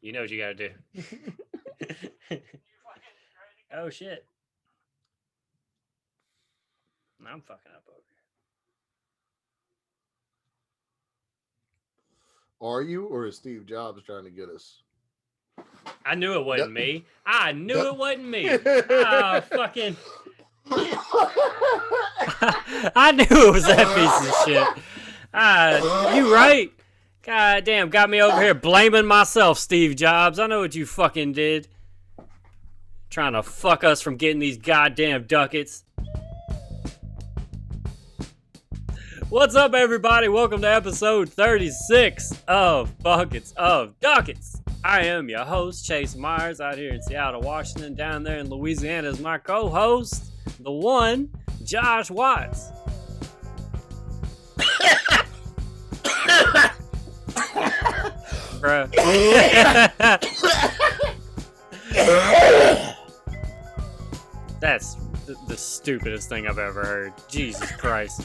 You know what you gotta do. Oh shit. I'm fucking up over Are you, or is Steve Jobs trying to get us? here. I knew it wasn't me. I knew Duh. it wasn't me. Ah, fucking. I knew it was that piece of shit. You right. God damn, got me over here blaming myself, Steve Jobs. I know what you fucking did. Trying to fuck us from getting these goddamn ducats. What's up, everybody? Welcome to episode 36 of Buckets of Duckets. I am your host, Chase Myers, out here in Seattle, Washington. Down there in Louisiana is my co-host, the one, Josh Watts. Bruh. That's the stupidest thing I've ever heard. Jesus Christ.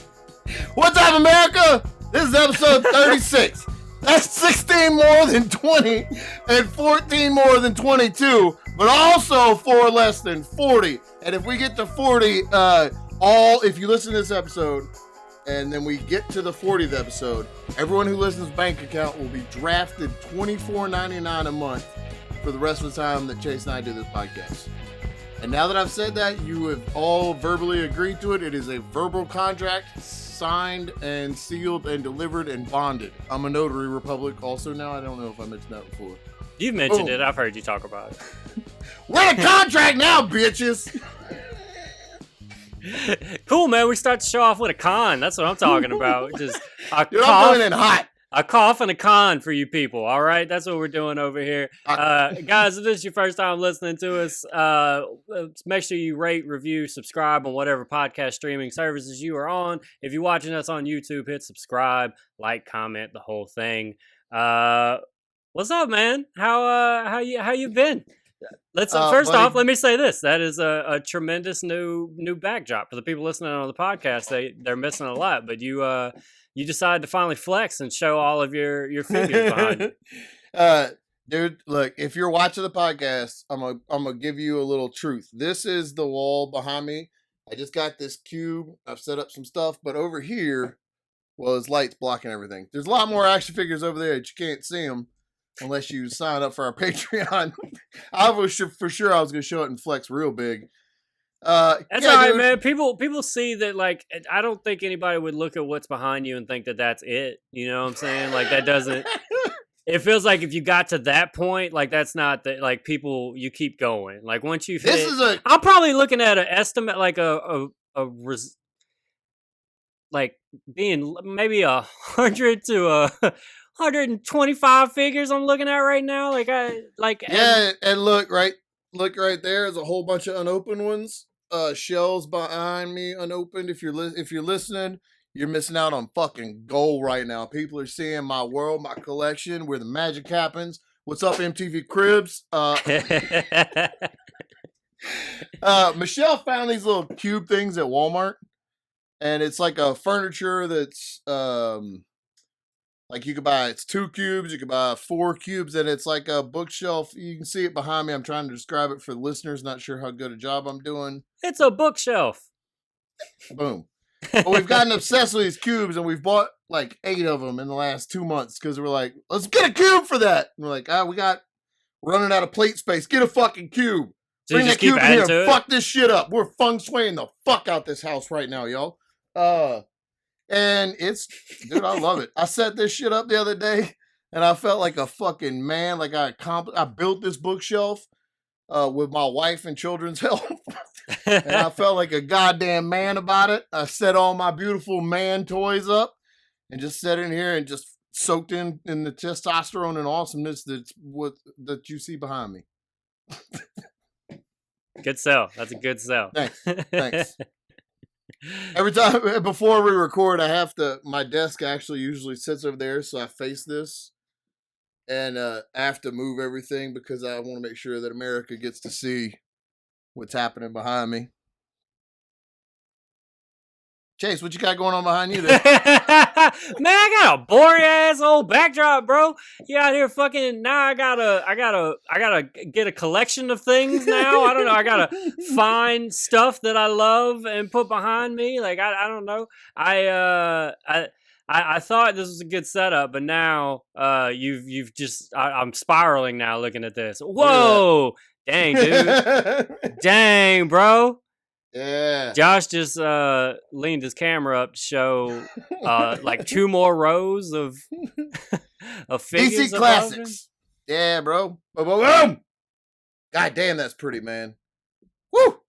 What's up, America? This is episode 36. That's 16 more than 20 and 14 more than 22, but also 4 less than 40. And if we get to 40, if you listen to this episode, and then we get to the 40th episode, everyone who listens to bank account will be drafted $24.99 a month for the rest of the time that Chase and I do this podcast. And now that I've said that, you have all verbally agreed to it. It is a verbal contract, signed and sealed and delivered and bonded. I'm a notary republic also now. I don't know if I mentioned that before. You've mentioned it. I've heard you talk about it. We're in a contract now, bitches. Cool, man. We start to show off with a con. That's what I'm talking about. Just a Dude, cough, I'm coming in hot. a cough and a con for you people. All right, that's what we're doing over here, guys. If this is your first time listening to us, make sure you rate, review, subscribe on whatever podcast streaming services you are on. If you're watching us on YouTube, hit subscribe, like, comment, the whole thing. What's up, man? How you been? Let's first off, let me say this: that is a tremendous new backdrop for the people listening on the podcast. They're missing a lot, but you decided to finally flex and show all of your figures behind you. Dude, look, if you're watching the podcast, I'm gonna give you a little truth. This is the wall behind me. I just got this cube. I've set up some stuff, but over here, well, his light's blocking everything. There's a lot more action figures over there that you can't see them unless you sign up for our Patreon. I was for sure I was gonna show it and flex real big. That's yeah, all right, dude. man. People see that. Like, I don't think anybody would look at what's behind you and think that that's it. You know what I'm saying? Like, that doesn't. It feels like if you got to that point, like that's not the like people. You keep going. Like once you hit, I'm probably looking at an estimate like like being maybe 100 to 125 figures. I'm looking at right now. And look right there is a whole bunch of unopened ones. Shells behind me unopened. If you're listening, you're missing out on fucking gold right now. People are seeing my world, my collection, where the magic happens. What's up, MTV Cribs? Michelle found these little cube things at Walmart, and it's like a furniture that's like you could buy, it's 2 cubes, you could buy 4 cubes, and it's like a bookshelf. You can see it behind me. I'm trying to describe it for the listeners. Not sure how good a job I'm doing. It's a bookshelf. Boom. But we've gotten obsessed with these cubes, and we've bought like 8 of them in the last 2 months because we're like, let's get a cube for that. And we're like, we're running out of plate space. Get a fucking cube. So bring that cube in here and fuck this shit up. We're feng shuiing the fuck out this house right now, y'all. And it's, dude, I love it. I set this shit up the other day, and I felt like a fucking man. Like I built this bookshelf with my wife and children's help, and I felt like a goddamn man about it. I set all my beautiful man toys up, and just sat in here and just soaked in the testosterone and awesomeness that you see behind me. Good sell. That's a good sell. Thanks. Every time before we record, my desk actually usually sits over there, so I face this, and I have to move everything because I want to make sure that America gets to see what's happening behind me. Chase, what you got going on behind you there? Man, I got a boring ass old backdrop, bro. You out here fucking now. I gotta get a collection of things now. I don't know. I gotta find stuff that I love and put behind me. Like I don't know. I thought this was a good setup, but now you've just I'm spiraling now looking at this. Whoa, dang dude, dang bro. Yeah. Josh just leaned his camera up to show like 2 more rows of figures. DC Classics. Yeah, bro. Boom. God damn, that's pretty, man. Woo!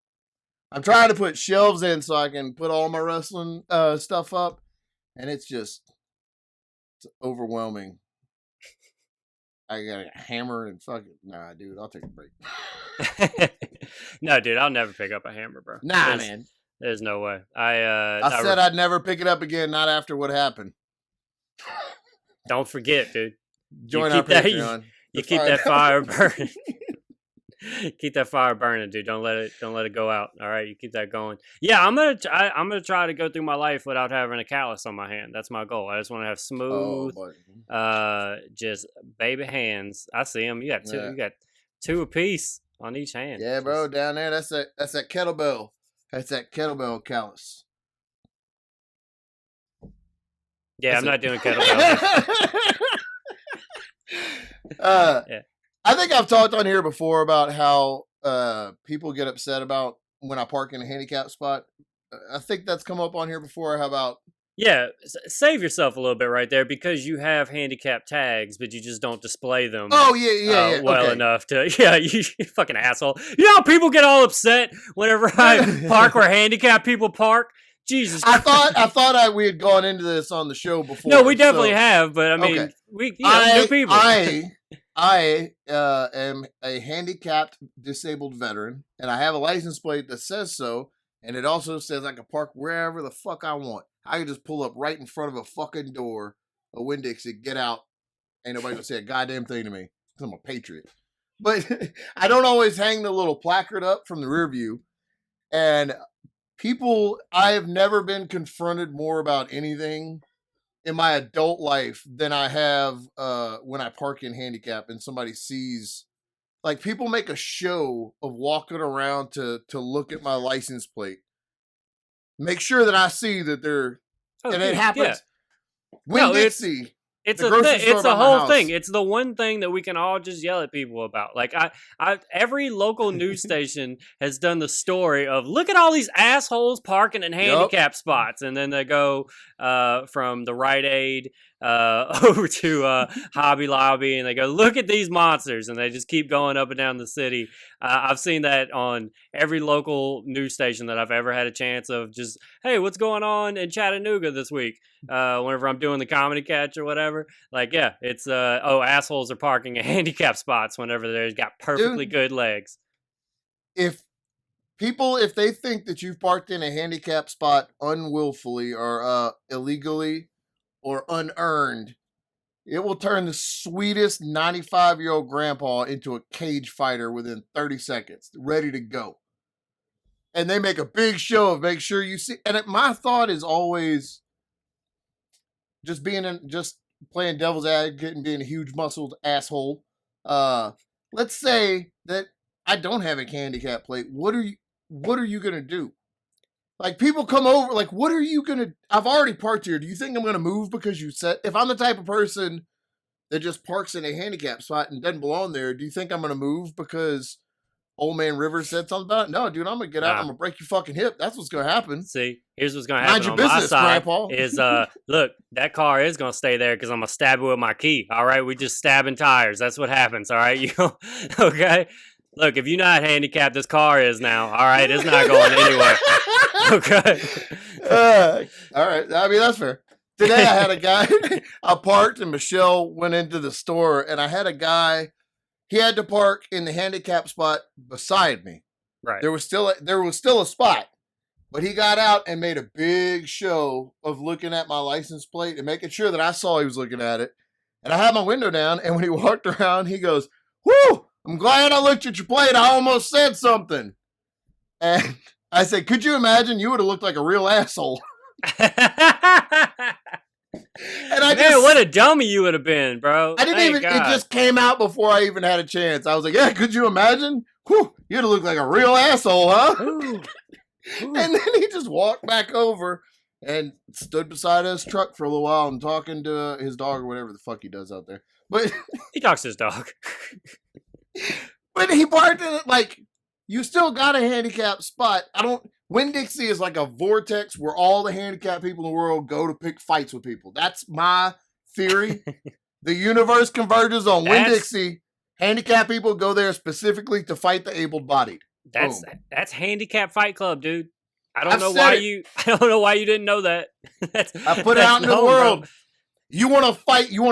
I'm trying to put shelves in so I can put all my wrestling stuff up, and it's overwhelming. I got a hammer and fucking nah, dude. I'll take a break. No, dude, I'll never pick up a hammer, bro. Nah, man. There's no way. I said I'd never pick it up again. Not after what happened. Don't forget, dude. Join our Patreon. You keep that fire burning. Keep that fire burning, dude. Don't let it go out. All right, you keep that going. Yeah, I'm gonna try to go through my life without having a callus on my hand. That's my goal. I just want to have smooth, just baby hands. I see them. You got two. Yeah. You got 2 apiece on each hand. Yeah, bro. Down there, that's that kettlebell. That's that kettlebell callus. Yeah, I'm not doing kettlebell. Yeah. I think I've talked on here before about how people get upset about when I park in a handicap spot. I think that's come up on here before. How about? Yeah, save yourself a little bit right there because you have handicap tags, but you just don't display them. Oh yeah. Well enough to you fucking asshole. You know how people get all upset whenever I park where handicap people park. Jesus, I thought we had gone into this on the show before. No, we definitely have, but I mean, new people. I am a handicapped disabled veteran, and I have a license plate that says so, and it also says I can park wherever the fuck I want. I can just pull up right in front of a fucking door, a Winn-Dixie, get out. Ain't nobody gonna say a goddamn thing to me because I'm a patriot. But I don't always hang the little placard up from the rear view, and I have never been confronted more about anything in my adult life than I have when I park in handicap and somebody sees, like, people make a show of walking around to look at my license plate, make sure that I see that they're, and it happens. Winn-Dixie. It's a whole thing. It's the one thing that we can all just yell at people about. Like every local news station has done the story of look at all these assholes parking in handicap spots, and then they go from the Rite Aid over to Hobby Lobby, and they go look at these monsters, and they just keep going up and down the city. I've seen that on every local news station that I've ever had a chance of. Just hey, what's going on in Chattanooga this week? Whenever I'm doing the comedy catch or whatever, like, yeah, it's, assholes are parking at handicap spots whenever they've got perfectly good legs. If they think that you've parked in a handicap spot unwillfully or illegally or unearned, it will turn the sweetest 95-year-old grandpa into a cage fighter within 30 seconds, ready to go. And they make a big show of make sure you see. And my thought is always, just playing devil's advocate and being a huge muscled asshole. Let's say that I don't have a handicap plate. What are you gonna do? Like, people come over, like, what are you gonna? I've already parked here. Do you think I'm gonna move because you said? If I'm the type of person that just parks in a handicap spot and doesn't belong there, do you think I'm gonna move because Old Man Rivers said something about it? No, dude, I'm gonna get out. I'm gonna break your fucking hip. That's what's gonna happen. See, here's what's gonna happen on my side. Is look, that car is gonna stay there because I'm gonna stab it with my key. All right, we just stabbing tires. That's what happens. All right, okay. Look, if you're not handicapped, this car is now. All right, it's not going anywhere. Okay. All right. I mean, that's fair. Today I had a guy. I parked and Michelle went into the store, and I had a guy. He had to park in the handicap spot beside me. Right. There was still a spot, but he got out and made a big show of looking at my license plate and making sure that I saw he was looking at it. And I had my window down, and when he walked around, he goes, "Whoo! I'm glad I looked at your plate. I almost said something." And I said, "Could you imagine? You would have looked like a real asshole." And I Man, what a dummy you would have been, bro. I didn't Thank even. God. It just came out before I even had a chance. I was like, "Yeah, could you imagine? Whew, you'd have looked like a real asshole, huh?" Ooh. And then he just walked back over and stood beside his truck for a little while and talking to his dog or whatever the fuck he does out there. But He talks to his dog. but he barked at it like, you still got a handicapped spot. Winn-Dixie is like a vortex where all the handicapped people in the world go to pick fights with people. That's my theory. The universe converges on Winn-Dixie. Handicapped people go there specifically to fight the able-bodied. That's Handicap Fight Club, dude. I don't know why you didn't know that. I put it out in the world. Bro. You want to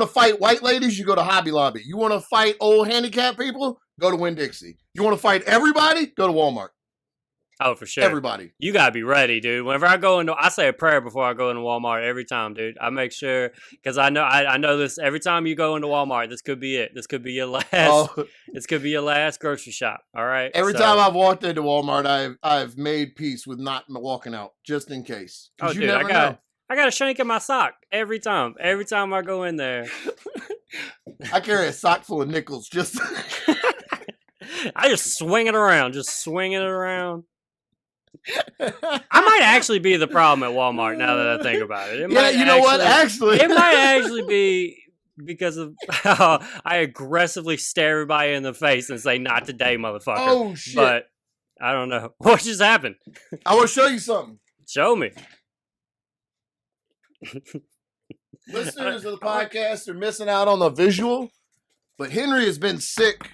fight white ladies, you go to Hobby Lobby. You want to fight old handicapped people, go to Winn-Dixie. You want to fight everybody, go to Walmart. Oh, for sure. Everybody. You got to be ready, dude. Whenever I say a prayer before I go into Walmart every time, dude. I make sure, because I know this, every time you go into Walmart, this could be it. This could be your last, this could be your last grocery shop, all right? Every time I've walked into Walmart, I've made peace with not walking out, just in case. Oh, dude, I got a shank in my sock every time. Every time I go in there. I carry a sock full of nickels, just... I just swing it around, I might actually be the problem at Walmart now that I think about it. Actually. It might actually be because of how I aggressively stare everybody in the face and say, not today, motherfucker. Oh, shit. But I don't know. What just happened? I want to show you something. Show me. Listeners of the podcast are missing out on the visual, but Henry has been sick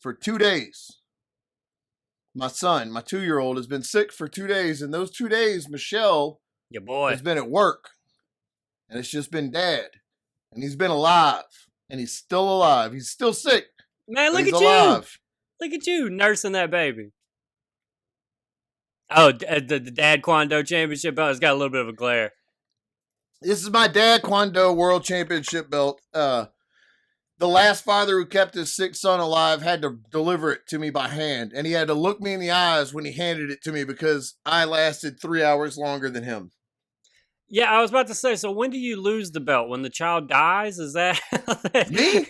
for 2 days. My son, my 2-year-old, has been sick for 2 days. And those 2 days, Michelle your boy has been at work. And it's just been Dad. And he's been alive. And he's still alive. He's still sick. Man, look at alive. You. Look at you nursing that baby. Oh, the Dad Kwando Championship belt has got a little bit of a glare. This is my Dad Kwando World Championship belt. The last father who kept his sick son alive had to deliver it to me by hand. And he had to look me in the eyes when he handed it to me because I lasted 3 hours longer than him. Yeah, I was about to say, so when do you lose the belt? When the child dies? Is that... Me?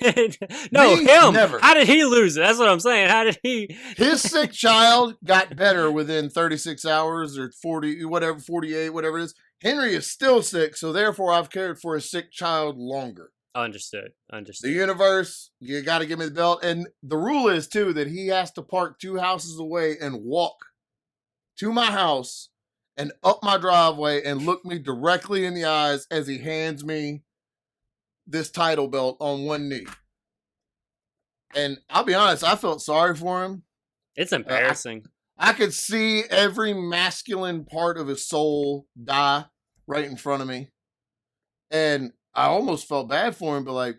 No, me? him. Never. How did he lose it? That's what I'm saying. How did he... His sick child got better within 36 hours or 40, whatever, 48, whatever it is. Henry is still sick, so therefore I've cared for a sick child longer. Understood. The universe, you got to give me the belt. And the rule is, too, that he has to park 2 houses away and walk to my house and up my driveway and look me directly in the eyes as he hands me this title belt on one knee. And I'll be honest, I felt sorry for him. It's embarrassing. I could see every masculine part of his soul die right in front of me. And I almost felt bad for him, but like...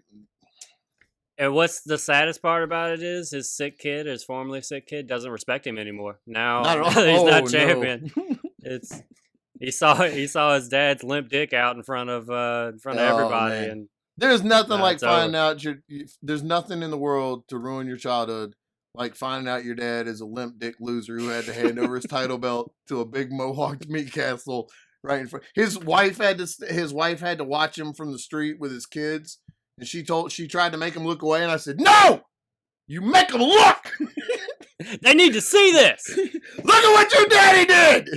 And what's the saddest part about it is his sick kid, his formerly sick kid, doesn't respect him anymore. Now he's not champion. No. He saw his dad's limp dick out in front of everybody, man. and there's nothing like finding out there's nothing in the world to ruin your childhood like finding out your dad is a limp dick loser who had to hand over his title belt to a big mohawked meat castle right in front. His wife had to watch him from the street with his kids, and she tried to make him look away, and I said, "No! You make them look! They need to see this! Look at what your daddy did!"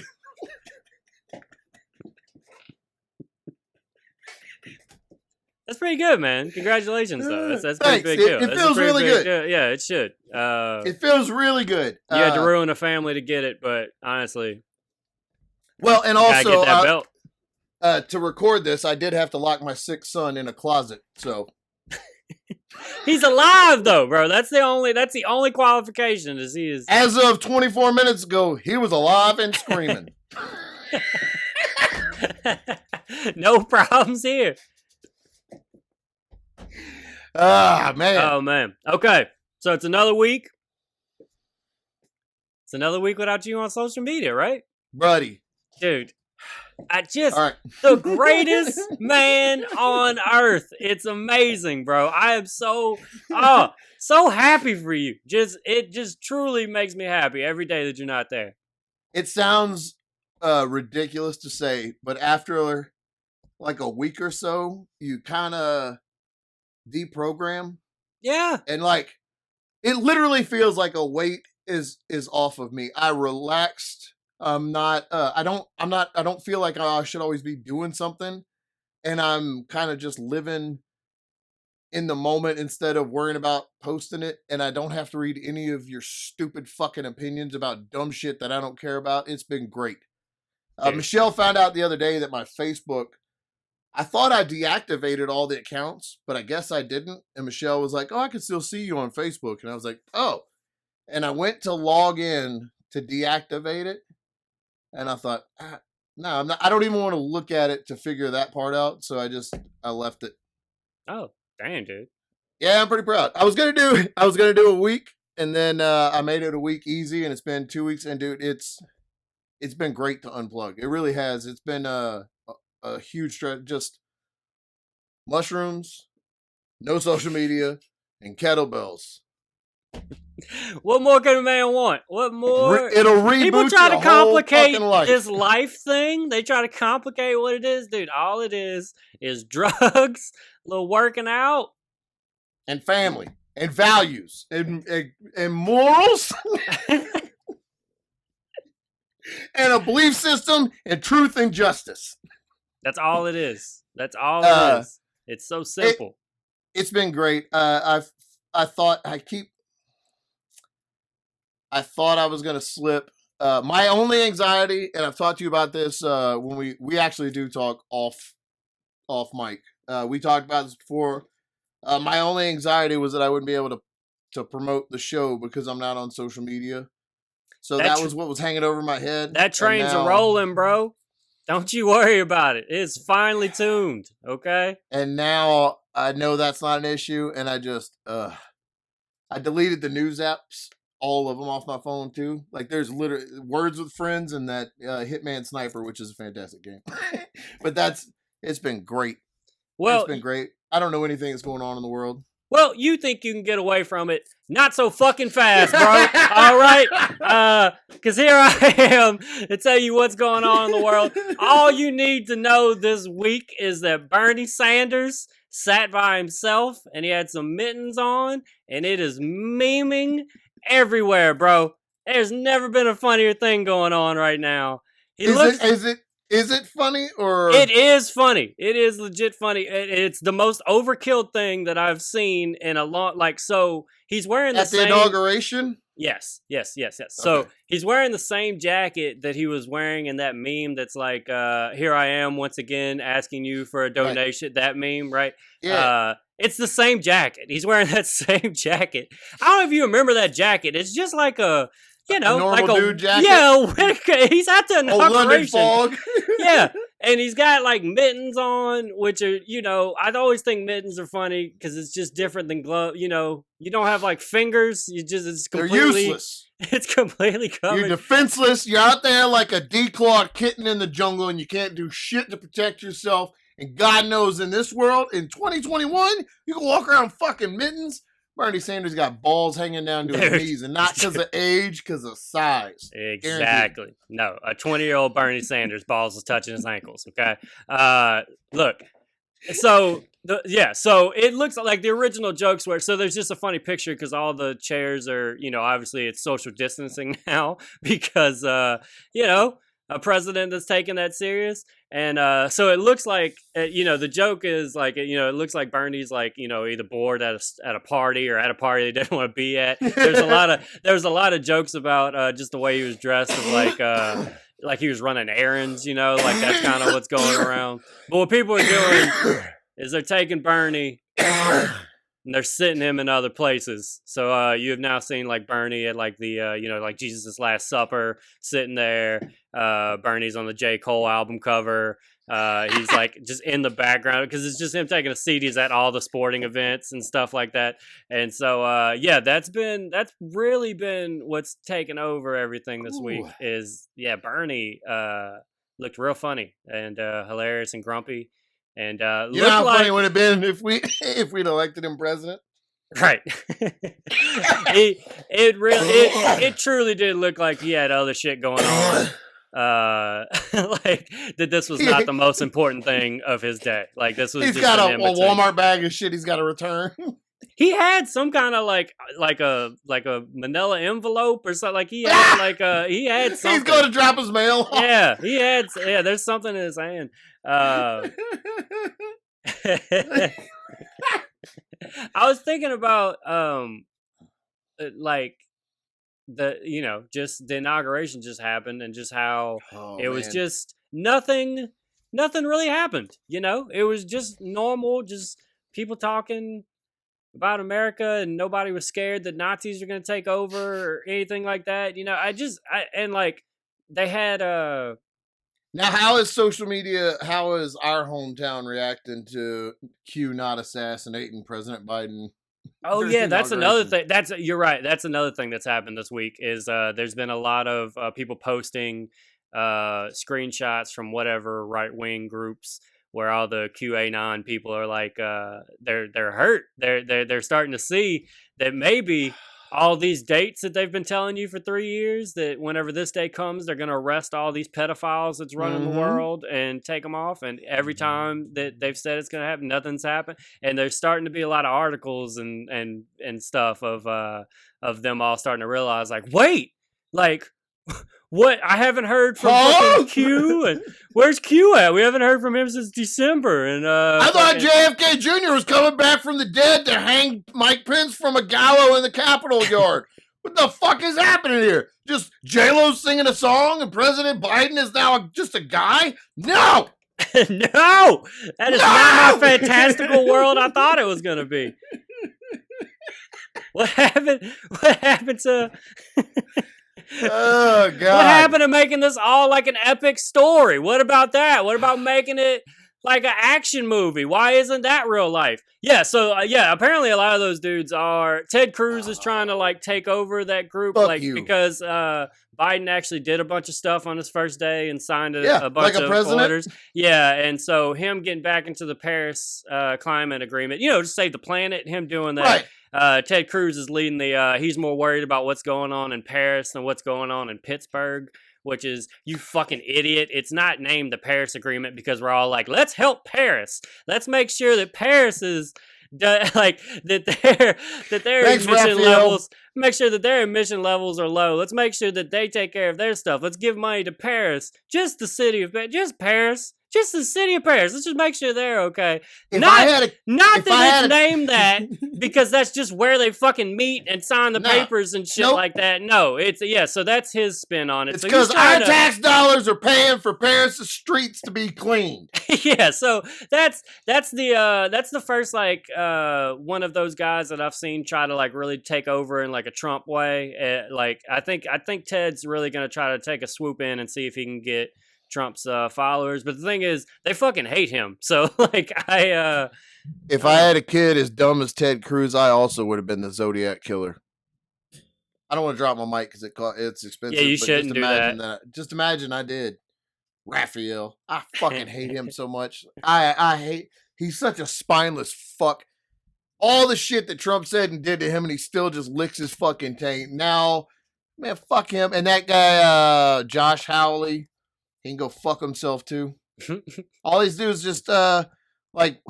That's pretty good, man. Congratulations, though. That's pretty big deal. It feels really good. Yeah, it should. It feels really good. You had to ruin a family to get it, but honestly, well, and also get that belt. To record this, I did have to lock my sick son in a closet. So he's alive, though, bro. That's the only qualification. Is he is as of 24 minutes ago, he was alive and screaming. No problems here. Ah, man. Oh, man. Okay. So it's another week. It's another week without you on social media, right? Buddy. Dude, the greatest man on earth. It's amazing, bro. I am so happy for you. It just truly makes me happy every day that you're not there. It sounds ridiculous to say, but after like a week or so, you kind of deprogram, Yeah. and like it literally feels like a weight is off of me. I relaxed. I'm not. I don't. I'm not. I don't feel like I should always be doing something, and I'm kind of just living in the moment instead of worrying about posting it. And I don't have to read any of your stupid fucking opinions about dumb shit that I don't care about. It's been great. Michelle found out the other day that my Facebook, I thought I deactivated all the accounts, but I guess I didn't. And Michelle was like, "Oh, I can still see you on Facebook." And I was like, "Oh." And I went to log in to deactivate it. And I thought, no, I'm not, I don't even want to look at it to figure that part out. So I left it. Oh, damn, dude. Yeah, I'm pretty proud. I was gonna do a week, and then I made it a week easy, and it's been 2 weeks. And dude, it's been great to unplug. It really has. It's been a huge stress. Just mushrooms, no social media, and kettlebells. What more can a man want? What more? It'll reboot People try to complicate life. this life thing. They try to complicate what it is, dude. All it is drugs, a little working out, and family, and values, and morals, and a belief system, and truth and justice. That's all it is. That's all it is. It's so simple. It's been great. I thought I was gonna slip. My only anxiety, and I've talked to you about this when we actually do talk off mic. We talked about this before. My only anxiety was that I wouldn't be able to promote the show because I'm not on social media. So that was what was hanging over my head. That train's a rolling, bro. Don't you worry about it. It's finely tuned, okay? And now I know that's not an issue, and I just I deleted the news apps, all of them off my phone too. Like there's literally Words with Friends and that Hitman Sniper, which is a fantastic game. But it's been great. Well, it's been great. I don't know anything that's going on in the world. Well, you think you can get away from it. Not so fucking fast, bro. All right? Because here I am to tell you what's going on in the world. All you need to know this week is that Bernie Sanders sat by himself and he had some mittens on, and it is memeing everywhere, bro. There's never been a funnier thing going on right now. Is it funny or? It is funny. It is legit funny. It's the most overkill thing that I've seen in a long. Like, so he's wearing the same inauguration. Yes. Okay. So he's wearing the same jacket that he was wearing in that meme. That's like, "Here I am once again asking you for a donation." Right. That meme, right? Yeah. It's the same jacket. He's wearing that same jacket. I don't know if you remember that jacket. It's just like a like a dude jacket. Yeah, he's at the inauguration. London fog. Yeah, and he's got like mittens on, which are I'd always think mittens are funny because it's just different than glove. You don't have like fingers. They're useless. It's completely covered. You're defenseless. You're out there like a declawed kitten in the jungle, and you can't do shit to protect yourself. And God knows, in this world, in 2021, you can walk around fucking mittens. Bernie Sanders got balls hanging down to his knees, and not because of age, because of size. Exactly. Guaranteed. No, a 20-year-old Bernie Sanders balls is touching his ankles. Okay. Look. So it looks like the original jokes were. So there's just a funny picture because all the chairs are, obviously it's social distancing now because a president that's taking that serious. And so it looks like, the joke is like, it looks like Bernie's like, either bored at a party or at a party he didn't want to be at. There's a lot of jokes about just the way he was dressed of like he was running errands, like that's kind of what's going around. But what people are doing is they're taking Bernie and they're sitting him in other places. So you have now seen like Bernie at like the like Jesus' Last Supper sitting there. Bernie's on the J. Cole album cover. He's like just in the background because it's just him taking a seat. He's at all the sporting events and stuff like that. And so that's really been what's taken over everything this week is Bernie looked real funny and hilarious and grumpy. And how funny it would have been if we'd elected him president. Right. It truly did look like he had other shit going on. like that this was not the most important thing of his day. Like this was he's just got an a Walmart bag of shit he's got to return. He had some kind of like a manila envelope or something. Like he had something. He's going to drop his mail off. Yeah, there's something in his hand. I was thinking about like just the inauguration just happened and just how it was just nothing really happened. It was just normal, just people talking about America, and nobody was scared that Nazis are going to take over or anything like that. They had Now, how is social media? How is our hometown reacting to Q not assassinating President Biden? Oh yeah, that's another thing. You're right. That's another thing that's happened this week. Is there's been a lot of people posting screenshots from whatever right wing groups where all the QAnon people are like they're hurt. They're starting to see that maybe all these dates that they've been telling you for 3 years, that whenever this day comes, they're going to arrest all these pedophiles that's running the world and take them off. And every time that they've said it's going to happen, nothing's happened. And there's starting to be a lot of articles and stuff of them all starting to realize, like, wait, like, what? I haven't heard from fucking Q, and where's Q at? We haven't heard from him since December. And I thought JFK Jr. was coming back from the dead to hang Mike Pence from a gallows in the Capitol yard. What the fuck is happening here? Just J-Lo singing a song and President Biden is now just a guy? No! No! That is not my fantastical world I thought it was going to be. What happened? What happened to... Oh, God. What happened to making this all like an epic story? What about that? What about making it like an action movie? Why isn't that real life? Yeah, so apparently a lot of those dudes are... Ted Cruz is trying to like take over that group because Biden actually did a bunch of stuff on his first day and signed a bunch of orders. Yeah, and so him getting back into the Paris climate agreement, to save the planet, him doing that. Right. Ted Cruz is leading he's more worried about what's going on in Paris than what's going on in Pittsburgh, which is, you fucking idiot. It's not named the Paris Agreement because we're all like, let's help Paris. Let's make sure that Paris is like that their emission levels, make sure that their emission levels are low. Let's make sure that they take care of their stuff. Let's give money to Paris, just the city of Paris. Just the city of Paris. Let's just make sure they're okay. Not that it's named that because that's just where they fucking meet and sign the papers and shit like that. No, so that's his spin on it. It's because our tax dollars are paying for Paris' streets to be cleaned. Yeah, so that's the first like one of those guys that I've seen try to like really take over in like a Trump way. Like I think Ted's really gonna try to take a swoop in and see if he can get Trump's followers, but the thing is, they fucking hate him. So, like, if I had a kid as dumb as Ted Cruz, I also would have been the Zodiac killer. I don't want to drop my mic because it's expensive. Yeah, you shouldn't do that. Just imagine I did. Raphael, I fucking hate him so much. He's such a spineless fuck. All the shit that Trump said and did to him, and he still just licks his fucking taint. Now, man, fuck him. And that guy, Josh Hawley, he can go fuck himself too. All he's do is just like,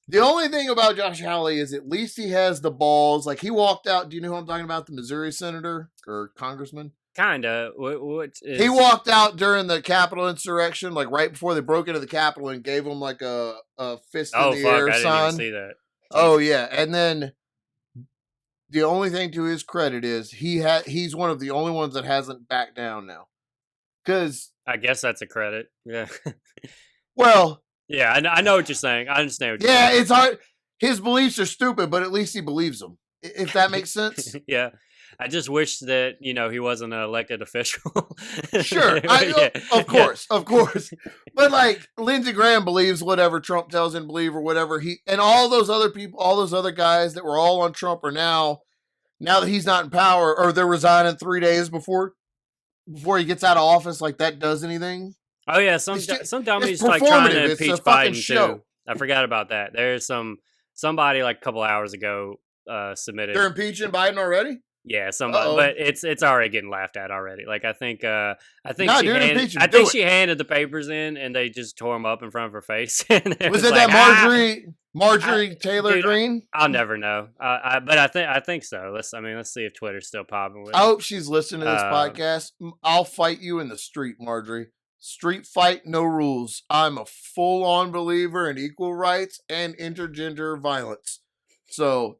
the only thing about Josh Hawley is at least he has the balls. Like, he walked out. Do you know who I'm talking about? The Missouri senator or congressman? Kinda. He walked out during the Capitol insurrection, like right before they broke into the Capitol, and gave him like a fist in the air I sign. didn't even see that. Oh yeah, and then the only thing to his credit is he's one of the only ones that hasn't backed down now. Because I guess that's a credit. Yeah. Well. Yeah, I know what you're saying. I understand what you're saying. Yeah, it's hard. His beliefs are stupid, but at least he believes them. If that makes sense. Yeah. I just wish that, he wasn't an elected official. Sure. Of course. But like, Lindsey Graham believes whatever Trump tells him to believe or whatever and all those other people, all those other guys that were all on Trump are now that he's not in power, or they're resigning 3 days before he gets out of office, like that does anything. Oh yeah, some dummies like trying to impeach Biden too. I forgot about that. There's somebody like a couple hours ago submitted. They're impeaching Biden already? Yeah, somebody, Uh-oh. but it's already getting laughed at already. Like I think No, dude, impeach him. I Do think it. she handed the papers in and they just tore them up in front of her face. And it Was was it like, that Marjorie I, Taylor dude, Greene? I'll never know. But I think so. Let's see if Twitter's still popping with I it. hope she's listening to this podcast. I'll fight you in the street, Marjorie. Street fight, no rules. I'm a full-on believer in equal rights and intergender violence. So,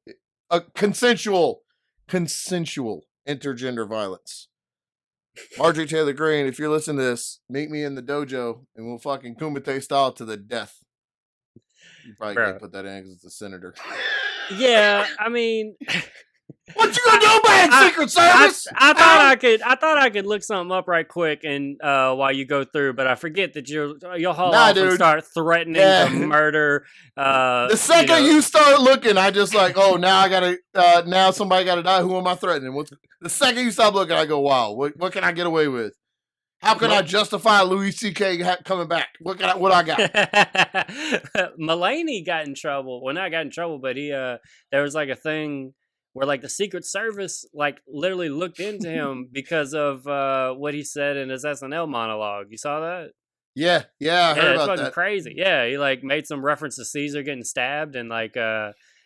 consensual intergender violence. Marjorie Taylor Greene, if you're listening to this, meet me in the dojo and we'll fucking Kumite style to the death. You probably can't put that in because it's a senator. Yeah, I mean, what you gonna do about it, Secret Service? I thought I could look something up right quick and while you go through, but I forget that you'll haul off and start threatening to murder. The second you start looking, I just like, oh, now I gotta, now somebody gotta die. Who am I threatening? The second you stop looking, I go, wow, what can I get away with? How can I justify Louis C.K. coming back? What I got? Mulaney got in trouble. Well, not got in trouble, but he there was like a thing where like the Secret Service like literally looked into him because of what he said in his SNL monologue. You saw that? Yeah, I heard it's about fucking that. Crazy. Yeah, he like made some reference to Caesar getting stabbed and like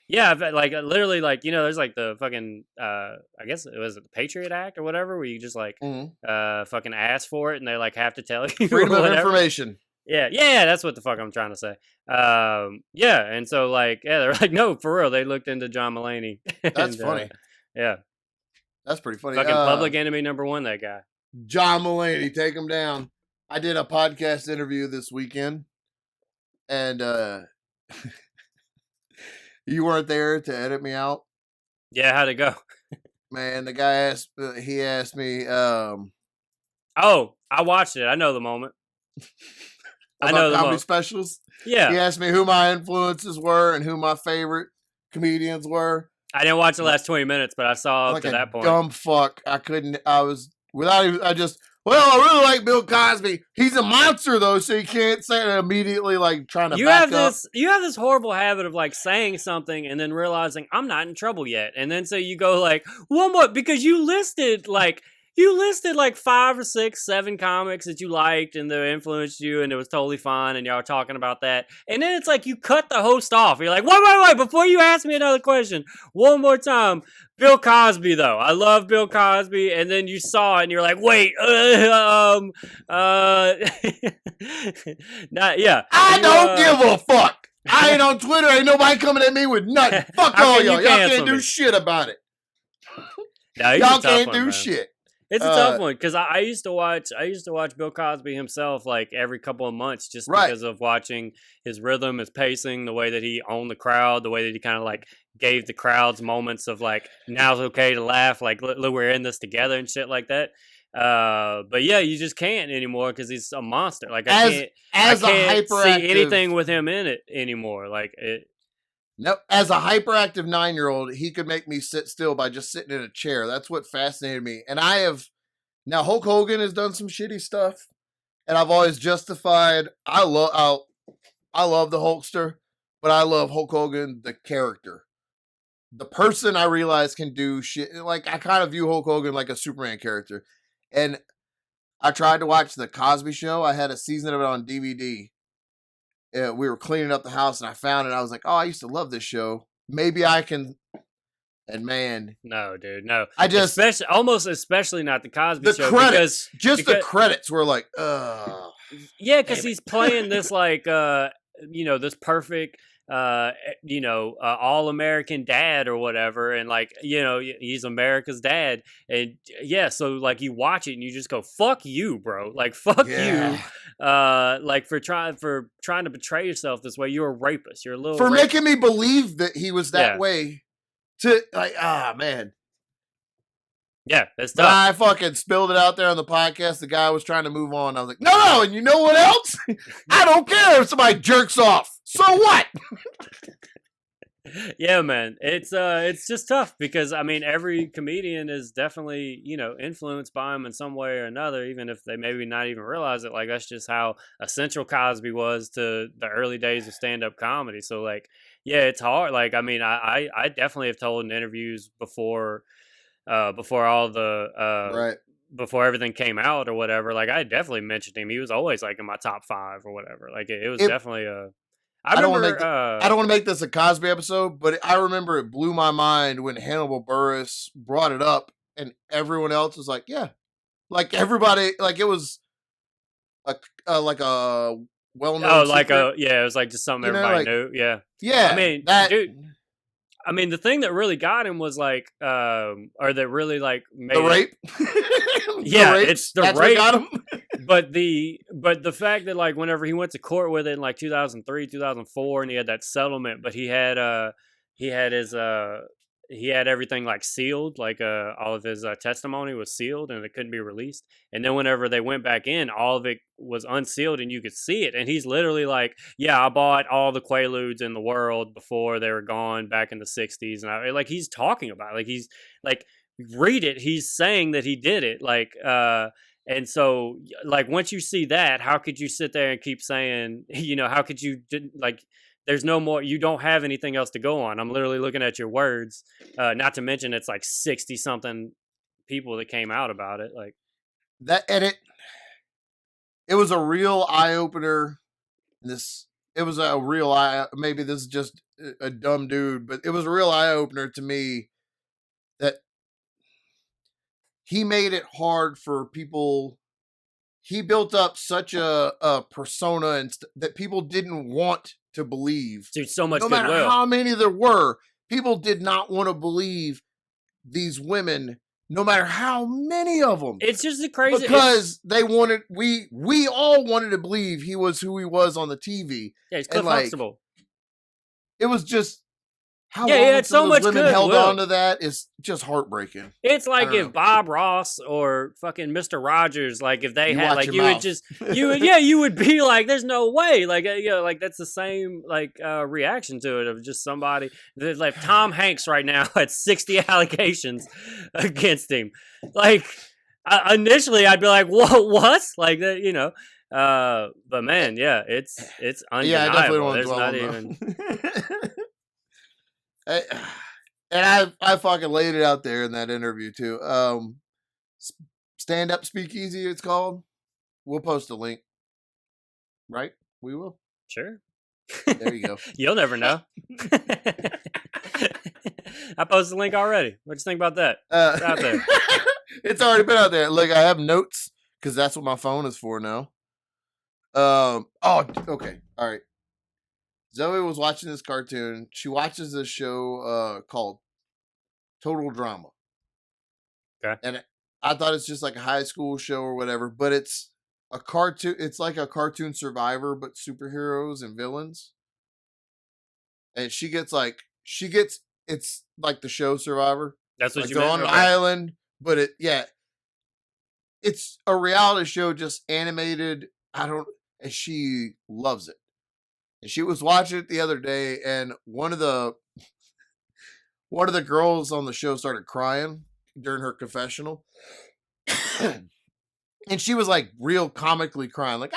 yeah, but like literally like there's like the fucking I guess it was the Patriot Act or whatever where you just like fucking ask for it and they like have to tell you freedom of information. Yeah, that's what the fuck I'm trying to say. Yeah, and so like they're like no, for real. They looked into John Mulaney. That's funny. Yeah, that's pretty funny. Fucking public enemy number one, that guy. John Mulaney, take him down. I did a podcast interview this weekend, and you weren't there to edit me out. Yeah, how'd it go? Man, the guy asked me. Oh, I watched it. I know the moment. I know the comedy specials. Yeah, he asked me who my influences were and who my favorite comedians were. I didn't watch the last 20 minutes, but I saw up to that point. Dumb fuck. I couldn't. I was without. I just. Well, I really like Bill Cosby. He's a monster though, so you can't say it immediately. Like trying to. You have this horrible habit of like saying something and then realizing I'm not in trouble yet, and then so you go like one more because you listed like 5 or 6, 7 comics that you liked and that influenced you, and it was totally fine, and y'all were talking about that. And then it's like you cut the host off. You're like, wait, before you ask me another question, one more time. Bill Cosby, though. I love Bill Cosby. And then you saw it, and you're like, wait, yeah. I don't give a fuck. I ain't on Twitter. Ain't nobody coming at me with nothing. Fuck all y'all. Y'all can't do shit about it. No, y'all can't do shit. It's a tough one because I used to watch Bill Cosby himself like every couple of months just because of watching his rhythm, his pacing, the way that he owned the crowd, the way that he kind of like gave the crowds moments of like now's okay to laugh, like look we're in this together and shit like that. But yeah, you just can't anymore because he's a monster. Like I can't see anything with him in it anymore. Like it. Nope. As a hyperactive 9-year-old, he could make me sit still by just sitting in a chair. That's what fascinated me. And now Hulk Hogan has done some shitty stuff, and I've always justified. I love the Hulkster, but I love Hulk Hogan, the character. The person I realize can do shit. Like I kind of view Hulk Hogan like a Superman character. And I tried to watch the Cosby Show. I had a season of it on DVD. We were cleaning up the house and I found it. I was like, oh, I used to love this show. Maybe I can. And man, no, dude, no. I just especially not the Cosby Show. Credits, because the credits were like, yeah, because he's playing this like, this perfect, all-American dad or whatever, and like, he's America's dad, and yeah, so like you watch it and you just go, fuck you, bro, like fuck you, like for trying to betray yourself this way. You're a rapist. You're a little for making me believe that he was that way. To like, man. Yeah, that's tough. But I fucking spilled it out there on the podcast. The guy was trying to move on. I was like, no, and you know what else? I don't care if somebody jerks off. So what? Yeah, man. It's just tough because I mean every comedian is definitely, influenced by him in some way or another, even if they maybe not even realize it. Like that's just how essential Cosby was to the early days of stand-up comedy. So like, yeah, it's hard. Like, I mean, I definitely have told in interviews before before all the Right. before everything came out or whatever. Like I definitely mentioned him. He was always like in my top 5 or whatever. Like it was It definitely I I don't want to remember make I don't want to make this a Cosby episode, but I remember it blew my mind when Hannibal Buress brought it up, and everyone else was like, "Yeah," like everybody, like it was like a well oh, known like secret, yeah, it was like just something everybody like knew. Yeah. I yeah, mean, that dude, I mean, the thing that really got him was like, or that really like the made it. rape, Yeah, the it's the that's rape. what got him. But the fact that like whenever he went to court with it in like 2003, 2004, and he had that settlement, but he had his he had everything like sealed, like all of his testimony was sealed and it couldn't be released. And then whenever they went back in, all of it was unsealed and you could see it. And he's literally like, "Yeah, I bought all the Quaaludes in the world before they were gone back in the 60s." And like he's talking about it. Like he's like read it. He's saying that he did it. Like and so, like, once you see that, how could you sit there and keep saying, how could you, like, there's no more, you don't have anything else to go on. I'm literally looking at your words. Not to mention, it's like 60 something people that came out about it. Like, That and it was a real eye opener. It was a real eye. Maybe this is just a dumb dude, but it was a real eye opener to me that he made it hard for people. He built up such a persona that people didn't want to believe. dude, so much No matter goodwill. how many there were, people did not want to believe these women, no matter how many of them. It's just the crazy because they wanted we all wanted to believe he was who he was on the TV. Yeah, he's Cliff like, Huxtable. It was just how Yeah, he had so much women held goodwill. on to that is just heartbreaking. It's like if know. Bob Ross or fucking Mr. Rogers, like if they You had, watch like your you mouth. would just, you would be like, there's no way, like like that's the same like reaction to it of just somebody that like Tom Hanks right now had 60 allegations against him. Like initially, I'd be like, what? Like that, but man, yeah, it's undeniable. Yeah, I definitely don't There's want to not dwell on even. And I fucking laid it out there in that interview too. Stand up speakeasy, it's called. We'll post a link. Right? We will. Sure. There you go. You'll never know. I posted a link already. What you think about that? It's out there. It's already been out there. Look, I have notes because that's what my phone is for now. Oh, okay. All right. Zoe was watching this cartoon. She watches this show called Total Drama. Okay. And I thought it's just like a high school show or whatever, but it's a cartoon. It's like a cartoon Survivor, but superheroes and villains. And it's like the show Survivor. That's what Like you they're meant? on an Okay. island, but it's a reality show, just animated. And she loves it. And she was watching it the other day, and one of the girls on the show started crying during her confessional. And she was like real comically crying, like,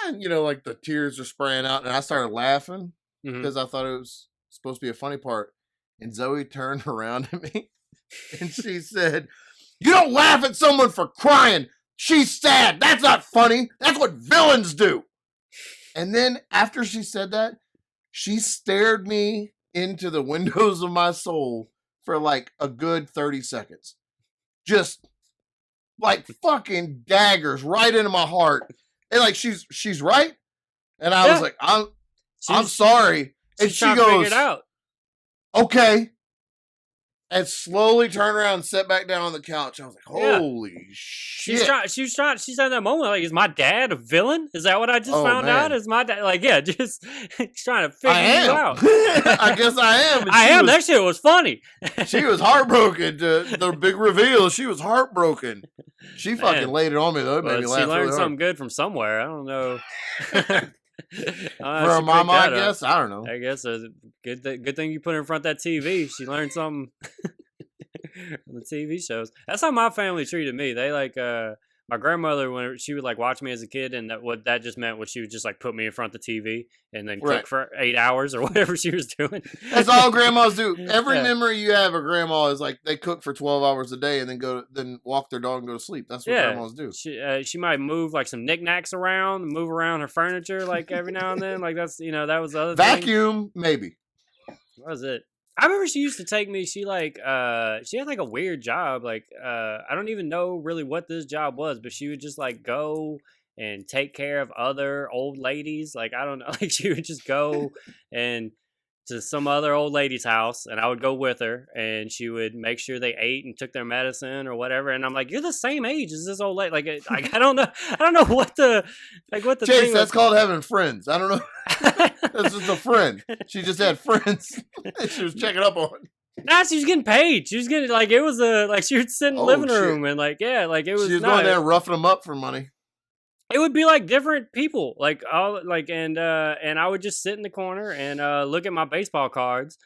like the tears are spraying out. And I started laughing because I thought it was supposed to be a funny part. And Zoe turned around at me and she said, "You don't laugh at someone for crying. She's sad. That's not funny. That's what villains do." And then after she said that, she stared me into the windows of my soul for like a good 30 seconds. Just like fucking daggers right into my heart. And like she's right. And I was like, I'm sorry. And she goes, it out. "Okay." And slowly turned around and sat back down on the couch. I was like, holy shit. She's in that moment, like, is my dad a villain? Is that what I just found out? Is my dad, like, yeah, just trying to figure you out. I guess I am. I am. That shit was funny. She was heartbroken. The big reveal, she was heartgood. She fucking laid it on me, though. It made me laugh. She learned really something good from somewhere. I don't know. For a mama, I guess. I don't know. I guess a good thing you put her in front of that TV. She learned something on the TV shows. That's how my family treated me. They like my my grandmother, when she would like watch me as a kid, and what that just meant was she would just like put me in front of the TV and then cook for 8 hours or whatever she was doing. That's all grandmas do. Every Yeah. memory you have of grandma is like they cook for 12 hours a day and then walk their dog and go to sleep. That's what grandmas do. She might move like some knickknacks around, move around her furniture like every now and then. Like that's that was the other vacuum thing. Maybe. What was it? I remember she used to take me. She had like a weird job. Like I don't even know really what this job was, but she would just like go and take care of other old ladies. Like I don't know. Like she would just go and to some other old lady's house, and I would go with her, and she would make sure they ate and took their medicine or whatever. And I'm like, you're the same age as this old lady. Like I don't know what the Chase, thing that's was. called having friends. I don't know. That's just a friend. She just had friends she was checking up on. Nah, she was getting paid. She was getting it was she would sit in the living room and it was. She was going there and roughing them up for money. It would be like different people, and I would just sit in the corner and look at my baseball cards,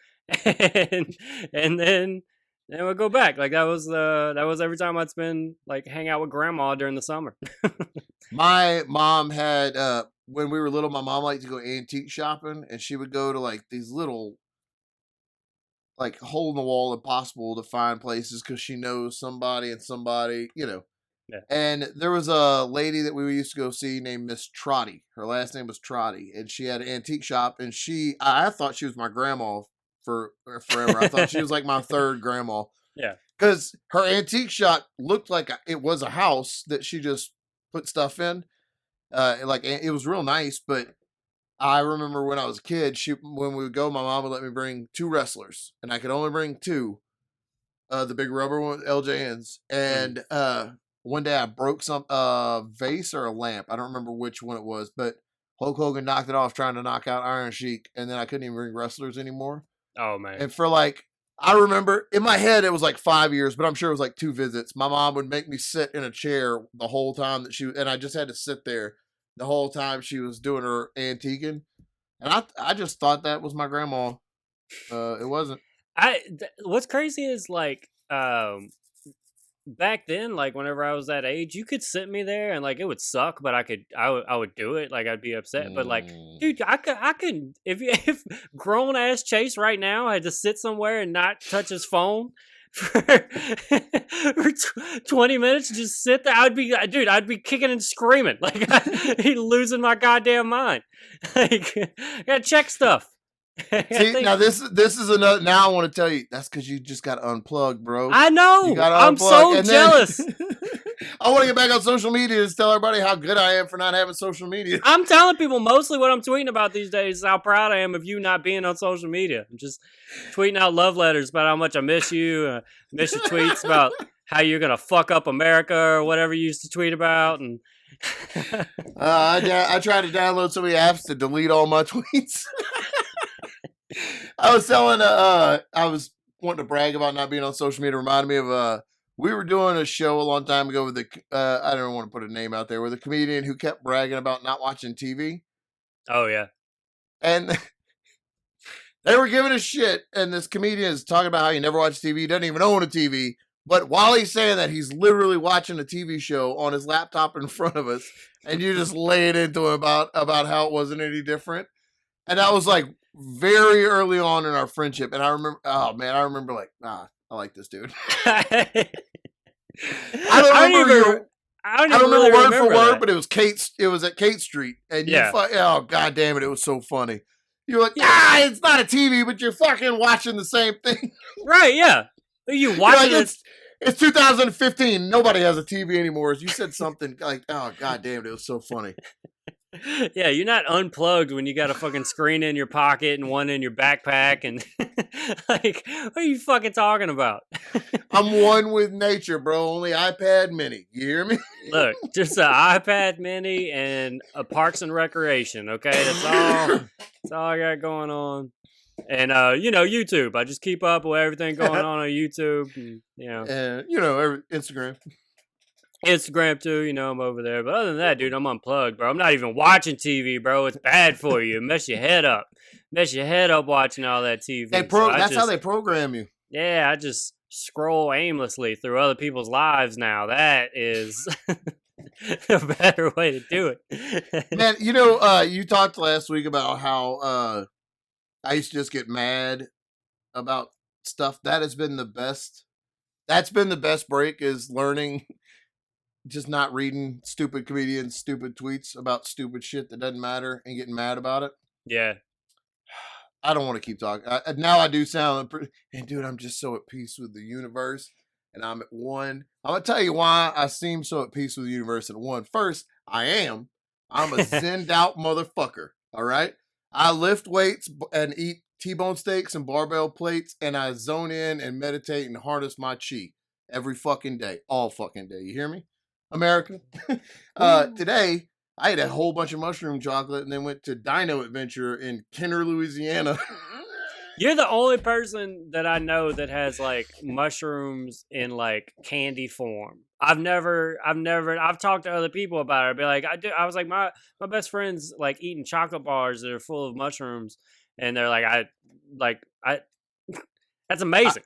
and then we'd go back. Like that was every time I'd spend hang out with grandma during the summer. My mom had when we were little, my mom liked to go antique shopping, and she would go to these little hole in the wall, impossible to find places because she knows somebody and somebody, Yeah. And there was a lady that we used to go see named Miss Trotty. Her last name was Trotty, and she had an antique shop. And I thought she was my grandma for forever. I thought she was like my third grandma. Yeah, because her antique shop looked like it was a house that she just put stuff in. It was real nice. But I remember when I was a kid, when we would go, my mom would let me bring 2 wrestlers, and I could only bring 2. The big rubber one with LJNs, and one day I broke some vase or a lamp. I don't remember which one it was, but Hulk Hogan knocked it off trying to knock out Iron Sheik, and then I couldn't even bring wrestlers anymore. Oh man! And for I remember in my head it was 5 years, but I'm sure it was 2 visits. My mom would make me sit in a chair the whole time and I just had to sit there the whole time she was doing her antiquing, and I just thought that was my grandma. It wasn't. What's crazy is back then, whenever I was that age, you could sit me there and it would suck, but I would do it. I'd be upset, but dude, I could if grown ass Chase right now had to sit somewhere and not touch his phone for 20 minutes, just sit there, I'd be kicking and screaming, he'd losing my goddamn mind. I gotta check stuff. See, now this is another. Now I want to tell you that's because you just got unplugged, bro. I know. I'm so jealous. I want to get back on social media to tell everybody how good I am for not having social media. I'm telling people mostly what I'm tweeting about these days is how proud I am of you not being on social media. I'm just tweeting out love letters about how much I miss you. Miss your tweets about how you're gonna fuck up America or whatever you used to tweet about. And I tried to download so many apps to delete all my tweets. I was wanting to brag about not being on social media. It reminded me of we were doing a show a long time ago with I don't want to put a name out there, with a comedian who kept bragging about not watching TV. Oh yeah. And they were giving a shit, and this comedian is talking about how he never watched TV, doesn't even own a TV. But while he's saying that, he's literally watching a TV show on his laptop in front of us, and you just lay it into him about how it wasn't any different. And that was very early on in our friendship. And I remember, I like this dude. I don't remember word for word, but it was it was at Kate Street. And oh, God damn it, it was so funny. You're like, it's not a TV, but you're fucking watching the same thing. Right, yeah. You watching it. It's 2015. Nobody has a TV anymore. You said something oh, God damn it, it was so funny. Yeah, you're not unplugged when you got a fucking screen in your pocket and one in your backpack, and what are you fucking talking about? I'm one with nature, bro. Only iPad Mini. You hear me? Look, just an iPad Mini and a Parks and Recreation. Okay, that's all I got going on. And YouTube. I just keep up with everything going on YouTube. And, Instagram. Instagram too, I'm over there. But other than that, dude, I'm unplugged, bro. I'm not even watching TV, bro. It's bad for you. It mess your head up. Watching all that TV. That's how they program you. Yeah, I just scroll aimlessly through other people's lives now. That is a better way to do it. Man, you talked last week about how I used to just get mad about stuff. That has been the best. That's been the best break, is learning, just not reading stupid comedians, stupid tweets about stupid shit that doesn't matter and getting mad about it. Yeah. I don't want to keep talking. Now I do sound, and dude, I'm just so at peace with the universe, and I'm at one. I'm gonna tell you why I seem so at peace with the universe at one. First, I'm a zenned out motherfucker. All right, I lift weights and eat T-bone steaks and barbell plates, and I zone in and meditate and harness my chi every fucking day, all fucking day. You hear me, America? Today I ate a whole bunch of mushroom chocolate and then went to Dino Adventure in Kenner, Louisiana. You're the only person that I know that has like mushrooms in like candy form. I've talked to other people about it. I'd be like, I was like, my best friend's like eating chocolate bars that are full of mushrooms, and they're like, that's amazing.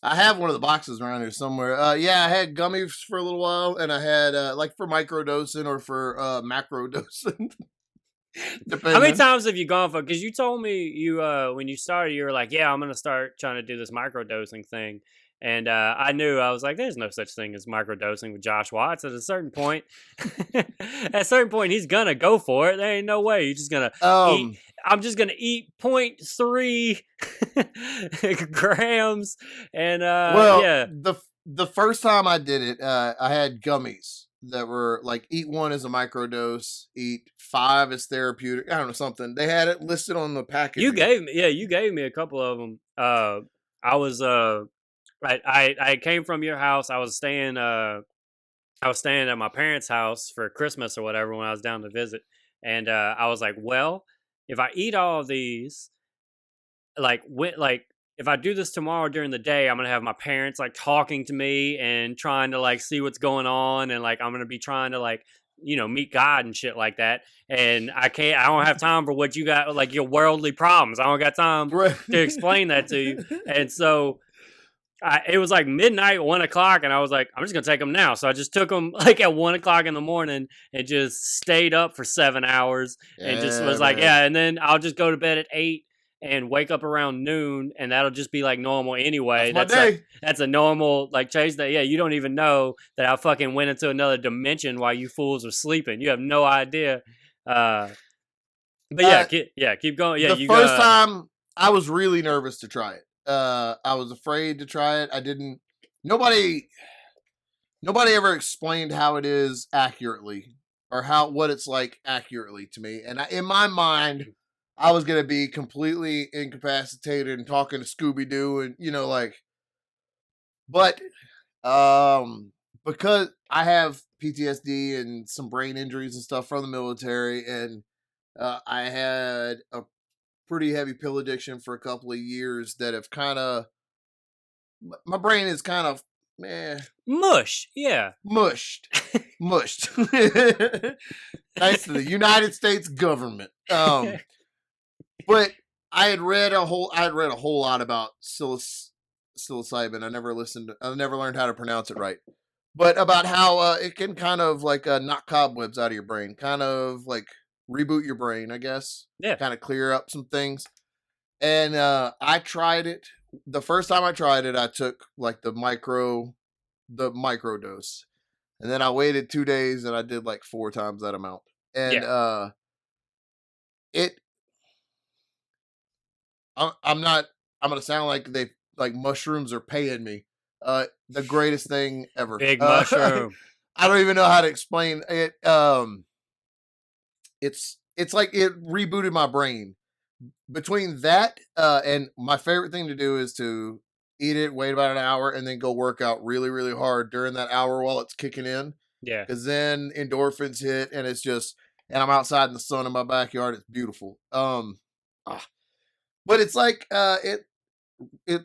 I have one of the boxes around here somewhere. Yeah, I had gummies for a little while, and I had like for microdosing or for macrodosing. How many times have you gone for? Because you told me you when you started, you were like, "Yeah, I'm gonna start trying to do this microdosing thing," and I knew I was like, "There's no such thing as microdosing with Josh Watts." At a certain point, he's gonna go for it. There ain't no way. You're just gonna eat. I'm just gonna eat 0.3 grams, and yeah. The first time I did it, I had gummies that were like, eat one as a microdose, eat 5 as therapeutic. I don't know, something. They had it listed on the package. You gave me a couple of them. I was I came from your house. I was staying at my parents' house for Christmas or whatever when I was down to visit, and I was like, well, if I eat all of these, if I do this tomorrow during the day, I'm gonna have my parents like talking to me and trying to like see what's going on, and like I'm gonna be trying to like meet God and shit like that. And I don't have time for what you got, like your worldly problems. I don't got time to explain that to you. And so it was like midnight, 1:00, and I was like, I'm just gonna take them now. So I just took them like at 1:00 in the morning and just stayed up for 7 hours and just was like, yeah. And then I'll just go to bed at 8 and wake up around noon, and that'll just be like normal anyway. That's a normal like chase that. Yeah, you don't even know that I fucking went into another dimension while you fools were sleeping. You have no idea. But keep going. Yeah, the first time I was really nervous to try it. I was afraid to try it. I didn't. Nobody ever explained how it is accurately, or what it's like accurately to me. And in my mind, I was gonna be completely incapacitated and talking to Scooby Doo, and but because I have PTSD and some brain injuries and stuff from the military, and I had a pretty heavy pill addiction for a couple of years that have my brain is kind of mushed. Thanks to the United States government. But I had read a whole lot about psilocybin. I never learned how to pronounce it right. But about how it can kind of like knock cobwebs out of your brain, kind of like reboot your brain, I guess. Yeah. Kind of clear up some things. And I tried it. The first time I tried it, I took like the micro dose. And then I waited 2 days and I did like 4 times that amount. And I'm gonna sound like mushrooms are paying me. The greatest thing ever. Big mushroom. I don't even know how to explain it. It's like it rebooted my brain. Between that and my favorite thing to do is to eat it, wait about an hour, and then go work out really, really hard during that hour while it's kicking in. Yeah. Because then endorphins hit, and and I'm outside in the sun in my backyard. It's beautiful. But it's like it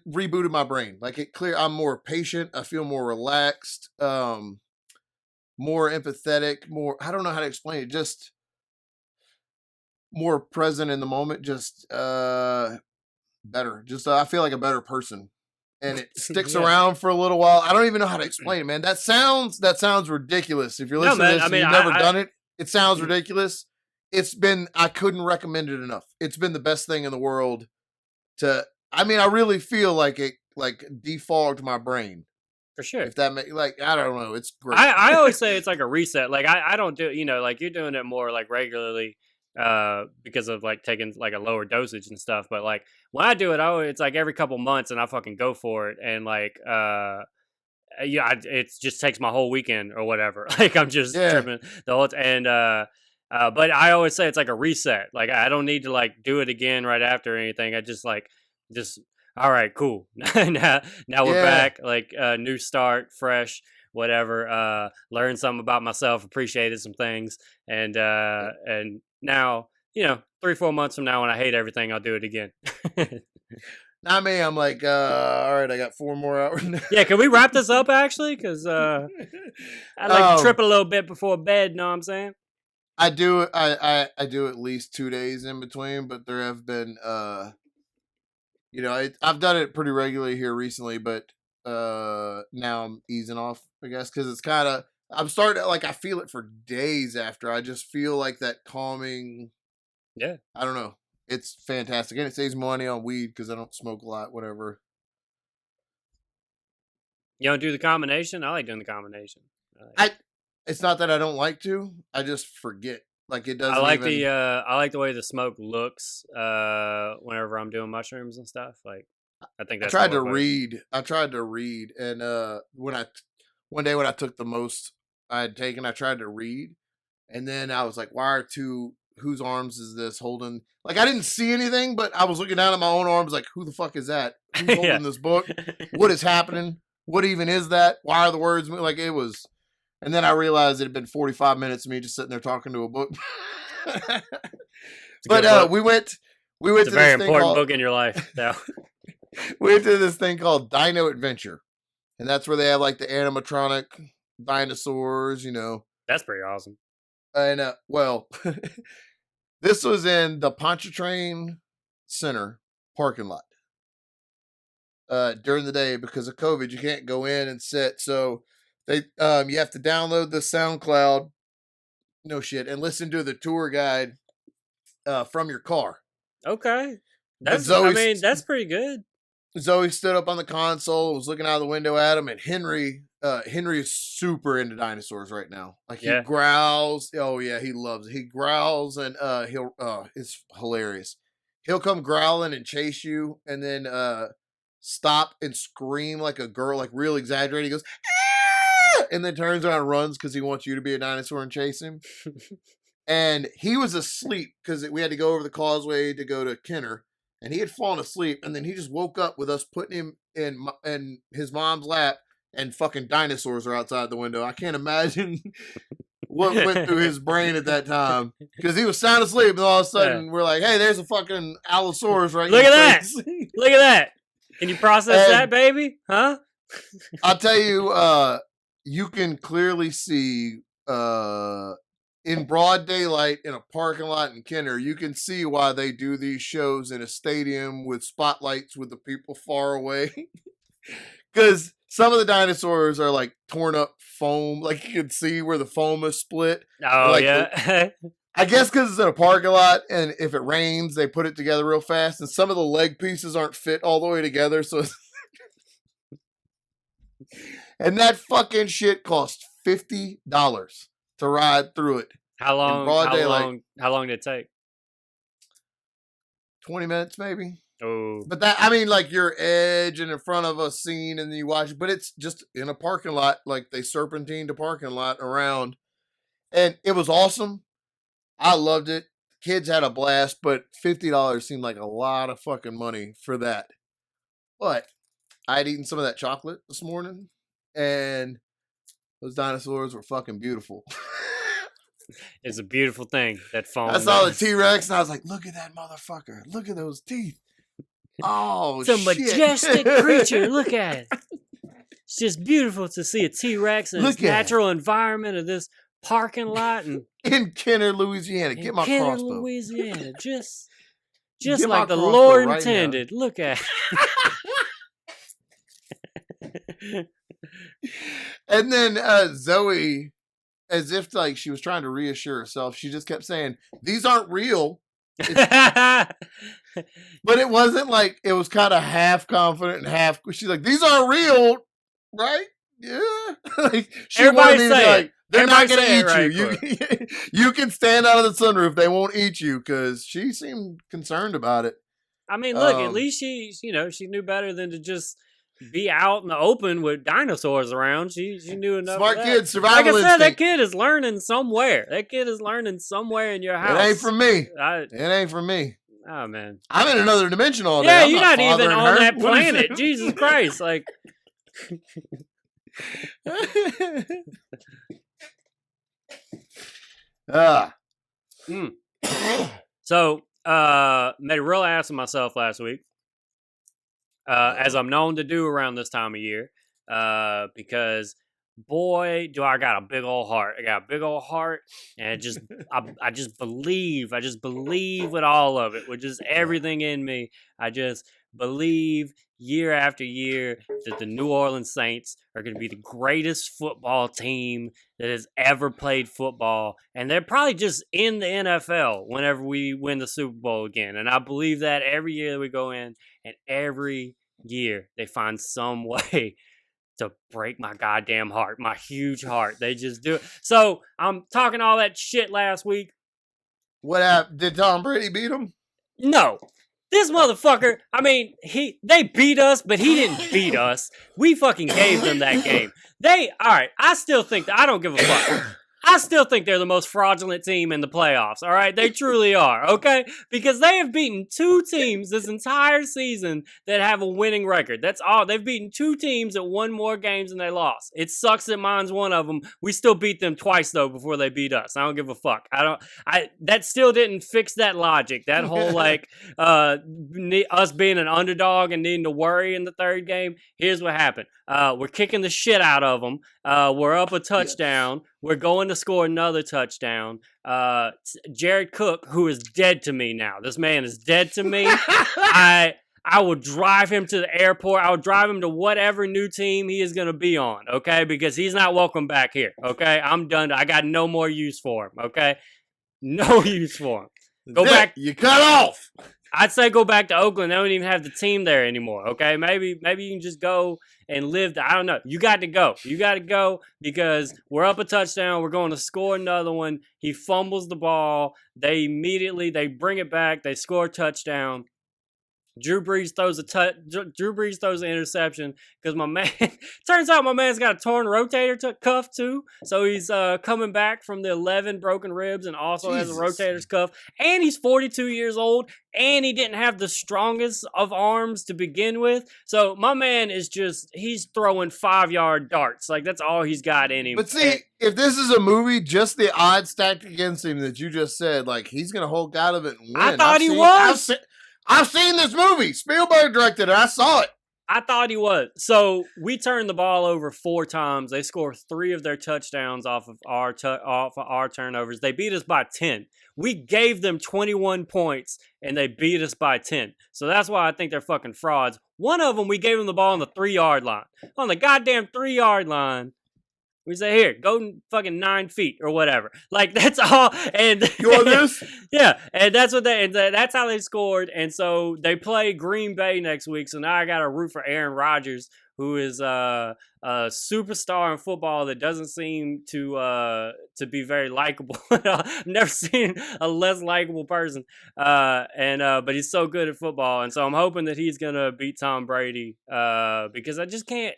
rebooted my brain. Like I'm more patient. I feel more relaxed, more empathetic, I don't know how to explain it. Just more present in the moment. Just better. Just I feel like a better person and it sticks Yeah. around for a little while. I don't even know how to explain it, man. That sounds ridiculous. If you're No, listening man, to this I and mean, you've never I done it, it sounds Mhm. ridiculous. I couldn't recommend it enough. It's been the best thing in the world I really feel like it defogged my brain. for sure. If that I don't know. It's great. I always say it's like a reset. Like I don't do, like you're doing it more like regularly because of like taking like a lower dosage and stuff. But like when I do it, it's like every couple months and I fucking go for it. And like it just takes my whole weekend or whatever. Like I'm just Yeah. tripping the whole but I always say it's like a reset. Like I don't need to like do it again right after or anything. I just all right, cool. Now we're Yeah. back. Like new start, fresh, whatever. Learned something about myself, appreciated some things, and now 3-4 months from now when I hate everything, I'll do it again. Not me. I'm like, all right, I got 4 more hours. Yeah, can we wrap this up actually? Because I like to trip a little bit before bed. Know what I'm saying? I do. I do at least 2 days in between, but there have been, I've done it pretty regularly here recently, but now I'm easing off, I guess, because it's kind of. I'm starting to, I feel it for days after. I just feel like that calming. Yeah. I don't know. It's fantastic, and it saves money on weed because I don't smoke a lot. Whatever. You don't do the combination? I like doing the combination. It's not that I don't like to. I just forget. Like it doesn't. I like the way the smoke looks whenever I'm doing mushrooms and stuff. Like I think that's. I tried to read, and one day when I took the most I had taken, I tried to read, and then I was like, whose arms is this holding? Like I didn't see anything, but I was looking down at my own arms, like, who the fuck is that? Who's holding this book? What is happening? What even is that? Why are the words like it was? And then I realized it had been 45 minutes of me just sitting there talking to a book. But we went it's to a very this important book in your life. So. We went to this thing called Dino Adventure, and that's where they have like the animatronic dinosaurs. That's pretty awesome. And this was in the Pontchartrain Center parking lot during the day because of COVID. You can't go in and sit, so they you have to download the SoundCloud, no shit, and listen to the tour guide from your car. Okay, that's pretty good. Zoe stood up on the console, was looking out the window at him, and Henry is super into dinosaurs right now. Like he growls. Oh yeah, he loves it. He growls and it's hilarious. He'll come growling and chase you, and then stop and scream like a girl, like real exaggerated. He goes, ah! And then turns around and runs because he wants you to be a dinosaur and chase him. And he was asleep because we had to go over the causeway to go to Kenner. And he had fallen asleep, and then he just woke up with us putting him in his mom's lap, and fucking dinosaurs are outside the window. I can't imagine what went through his brain at that time because he was sound asleep, and all of a sudden we're like, "Hey, there's a fucking Allosaurus right Look in at face." that! Look at that! Can you process that, baby? Huh? I'll tell you, you can clearly see in broad daylight in a parking lot in Kenner, you can see why they do these shows in a stadium with spotlights with the people far away. Because some of the dinosaurs are like torn up foam. Like you can see where the foam is split. Oh, yeah. I guess because it's in a parking lot, and if it rains, they put it together real fast. And some of the leg pieces aren't fit all the way together. So, and that fucking shit cost $50 to ride through it. How long? How long did it take? 20 minutes, maybe. Oh, but like your edge and in front of a scene, and then you watch it. But it's just in a parking lot, like they serpentined a parking lot around, and it was awesome. I loved it. Kids had a blast, but $50 seemed like a lot of fucking money for that. But I had eaten some of that chocolate this morning, and those dinosaurs were fucking beautiful. It's a beautiful thing, that foam. I saw the T-Rex, and I was like, look at that motherfucker. Look at those teeth. Oh, it's a majestic creature. Look at it. It's just beautiful to see a T-Rex in its natural environment of this parking lot. In Kenner, Louisiana. Get my crossbow. Kenner, Louisiana. Just like the Lord intended. Look at it. And then Zoe, as if like she was trying to reassure herself, she just kept saying, "These aren't real." But it wasn't like, it was kind of half confident and half. She's like, "These aren't real, right?" Yeah. Like, she Everybody wanted me to be say like, it. "They're not Everybody going to say it eat right you. You can stand out of the sunroof. They won't eat you." Because she seemed concerned about it. I mean, look, at least she knew better than to just be out in the open with dinosaurs around. She knew enough. Smart of that. kid, survival Like I said, that instinct. kid is learning somewhere. That kid is learning somewhere in your house. It ain't from me. It ain't from me. Oh man, I'm in another dimension all day. yeah, I'm you're not even fathering on her. that What is planet. it? Jesus Christ, like. So, made a real ass of myself last week, as I'm known to do around this time of year, because boy, do I got a big old heart. I got a big old heart, and I just believe with all of it, with just everything in me. I just believe year after year that the New Orleans Saints are going to be the greatest football team that has ever played football, and they're probably just in the NFL whenever we win the Super Bowl again. And I believe that every year that we go in, and every year they find some way to break my goddamn heart, my huge heart. They just do it. So I'm talking all that shit last week. What happened? Did Tom Brady beat him? No. This motherfucker, I mean, they beat us, but he didn't beat us. We fucking gave them that game. Alright, I still think I don't give a fuck. I still think they're the most fraudulent team in the playoffs, all right? They truly are, okay? Because they have beaten two teams this entire season that have a winning record. That's all. They've beaten two teams that won more games than they lost. It sucks that mine's one of them. We still beat them twice, though, before they beat us. I don't give a fuck. That still didn't fix that logic. That whole, like, us being an underdog and needing to worry in the third game. Here's what happened. We're kicking the shit out of them. We're up a touchdown. Yes. We're going to score another touchdown. Jared Cook, who is dead to me now. This man is dead to me. I will drive him to the airport. I will drive him to whatever new team he is going to be on, okay? Because he's not welcome back here, okay? I'm done. I got no more use for him, okay? No use for him. Go back. You cut off. I'd say go back to Oakland. They don't even have the team there anymore, okay? Maybe you can just go and live. I don't know. You got to go. You got to go because we're up a touchdown. We're going to score another one. He fumbles the ball. They bring it back. They score a touchdown. Drew Brees throws an interception because my man. Turns out my man's got a torn rotator cuff too, so he's coming back from the 11 broken ribs and also has a rotator's cuff. And he's 42 years old, and he didn't have the strongest of arms to begin with. So my man is he's throwing 5-yard darts. Like that's all he's got in him. But see, if this is a movie, just the odds stacked against him that you just said, like he's gonna hold out of it and win. I thought he was. I've seen this movie. Spielberg directed it. I saw it. I thought he was. So we turned the ball over 4 times. They scored 3 of their touchdowns off of our turnovers. They beat us by 10. We gave them 21 points, and they beat us by 10. So that's why I think they're fucking frauds. One of them, we gave them the ball on the 3-yard line. On the goddamn 3-yard line. We say, here, go fucking 9 feet or whatever. Like, that's all. And you want this? Yeah. And that's what that's how they scored. And so they play Green Bay next week. So now I got to root for Aaron Rodgers, who is a superstar in football that doesn't seem to be very likable. I've never seen a less likable person. But he's so good at football. And so I'm hoping that he's going to beat Tom Brady because I just can't.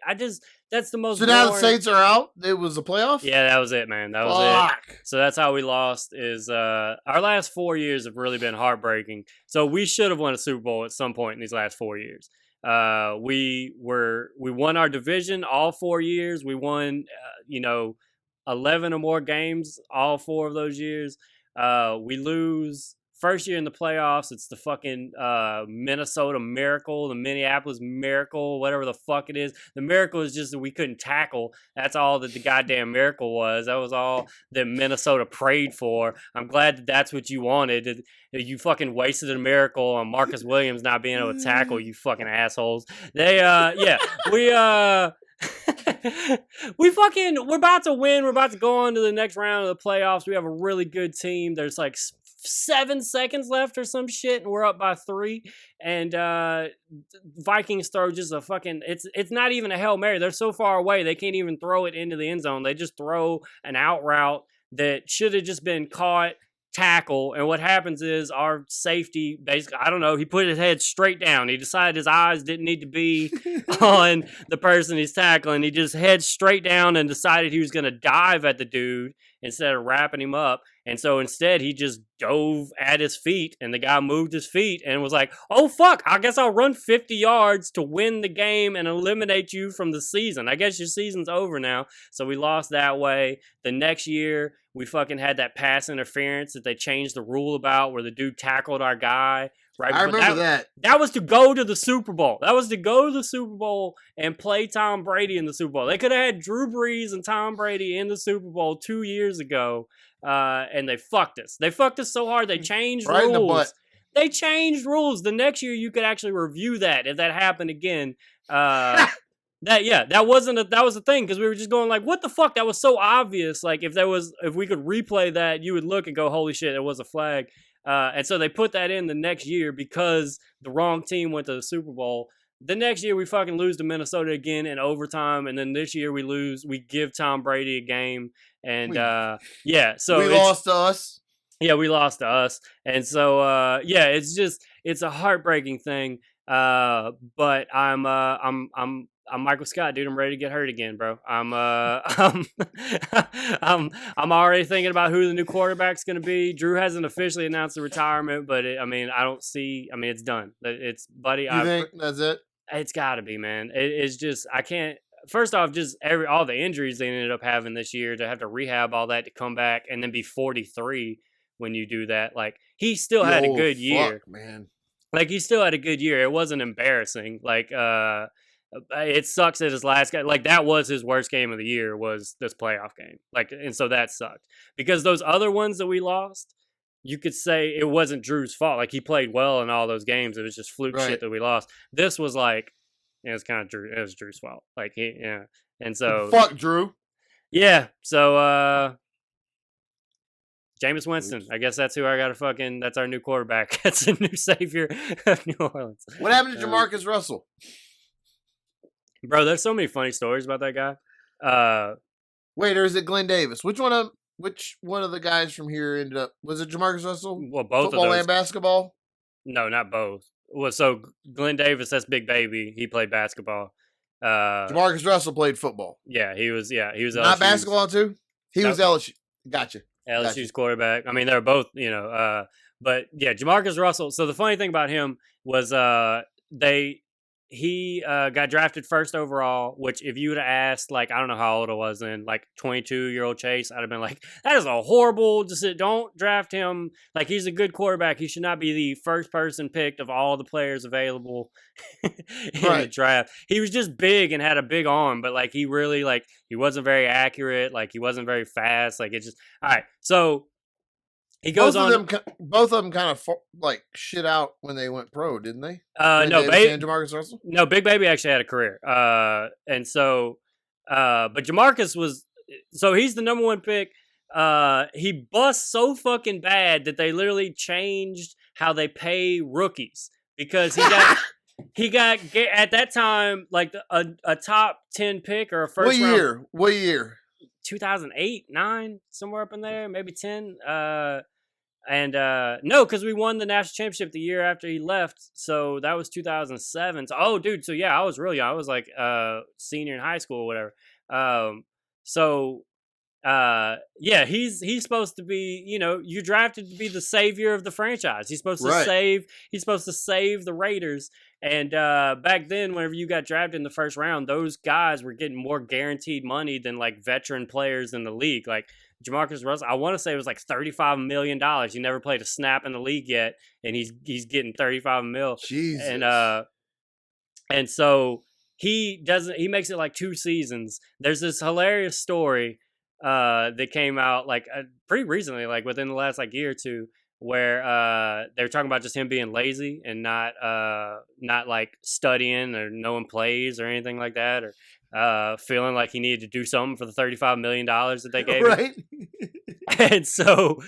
That's the most. So now the Saints are out. It was a playoff. Yeah, that was it, man. That was it. So that's how we lost. Is our last 4 years have really been heartbreaking. So we should have won a Super Bowl at some point in these last 4 years. We won our division all 4 years. We won 11 or more games all 4 of those years. We lose. First year in the playoffs, it's the fucking Minnesota Miracle, the Minneapolis Miracle, whatever the fuck it is. The miracle is just that we couldn't tackle. That's all that the goddamn miracle was. That was all that Minnesota prayed for. I'm glad that that's what you wanted. You fucking wasted a miracle on Marcus Williams not being able to tackle, you fucking assholes. We're about to win. We're about to go on to the next round of the playoffs. We have a really good team. There's like 7 seconds left or some shit, and we're up by 3. And Vikings throw just a fucking. It's not even a Hail Mary. They're so far away they can't even throw it into the end zone. They just throw an out route that should have just been caught. Tackle, and what happens is our safety basically, I don't know, he put his head straight down. He decided his eyes didn't need to be on the person he's tackling. He just head straight down and decided he was going to dive at the dude instead of wrapping him up. And so instead he just dove at his feet, and the guy moved his feet and was like, oh fuck, I guess I'll run 50 yards to win the game and eliminate you from the season. I guess your season's over now. So we lost that way. The next year we fucking had that pass interference that they changed the rule about where the dude tackled our guy. Right? I remember that. That was to go to the Super Bowl. That was to go to the Super Bowl and play Tom Brady in the Super Bowl. They could have had Drew Brees and Tom Brady in the Super Bowl 2 years ago, and they fucked us. They fucked us so hard they changed right rules. In the butt. They changed rules. The next year you could actually review that if that happened again. That was the thing, because we were just going like, what the fuck? That was so obvious. Like if we could replay that, you would look and go, holy shit, it was a flag. And so they put that in the next year because the wrong team went to the Super Bowl. The next year we fucking lose to Minnesota again in overtime, and then this year we lose. We give Tom Brady a game, and so we lost to us. Yeah, we lost to us, and so it's a heartbreaking thing. But I'm Michael Scott, dude. I'm ready to get hurt again, bro. I'm already thinking about who the new quarterback's going to be. Drew hasn't officially announced the retirement, but it's done. It's buddy. You think that's it? It's got to be, man. It's just I can't. First off, just all the injuries they ended up having this year, to have to rehab all that to come back and then be 43 when you do that. Like he still had a good year, man. Like he still had a good year. It wasn't embarrassing. Like it sucks that his last game, like that was his worst game of the year, was this playoff game. Like, and so that sucked, because those other ones that we lost, you could say it wasn't Drew's fault. Like he played well in all those games. It was just fluke shit that we lost. This was like, it was kind of Drew. It was Drew's fault. Like and so fuck Drew. Yeah. So Jameis Winston. I guess that's who I got to fucking. That's our new quarterback. That's the new savior of New Orleans. What happened to Jamarcus Russell? Bro, there's so many funny stories about that guy. Wait, or is it Glenn Davis? Which one of the guys from here ended up? Was it Jamarcus Russell? Well, both football of those. And basketball. No, not both. Well, so Glenn Davis, that's Big Baby. He played basketball. Jamarcus Russell played football. Yeah, he was. Yeah, he was. Not basketball too. He was LSU. Gotcha. LSU's quarterback. I mean, they were both. But yeah, Jamarcus Russell. So the funny thing about him was he got drafted first overall, which if you would have asked, like, I don't know how old I was then, like 22-year-old Chase, I'd have been like, that is a horrible, don't draft him. Like, he's a good quarterback. He should not be the first person picked of all the players available in the draft. He was just big and had a big arm, but like, he really, like, he wasn't very accurate. Like, he wasn't very fast. Like, it's just, all right. So he goes both of them kind of like shit out when they went pro, didn't they? Jamarcus Russell. No, Big Baby actually had a career, and so, but Jamarcus was. So he's the number one pick. He busts so fucking bad that they literally changed how they pay rookies, because he got at that time like a top 10 pick or a first round. What year? 2008, 9, somewhere up in there, maybe 10. No, because we won the national championship the year after he left, so that was 2007. So, dude, so yeah, I was really young. I was like senior in high school or whatever. He's supposed to be, you're drafted to be the savior of the franchise. He's supposed to save the Raiders. And back then, whenever you got drafted in the first round, those guys were getting more guaranteed money than like veteran players in the league. Like Jamarcus Russell, I want to say it was like $35 million. He never played a snap in the league yet, and he's getting $35 million. Jesus. And so he makes it like 2 seasons. There's this hilarious story that came out like pretty recently, like within the last like year or two, where they were talking about just him being lazy and not like studying or knowing plays or anything like that, or feeling like he needed to do something for the $35 million that they gave him. Right. And so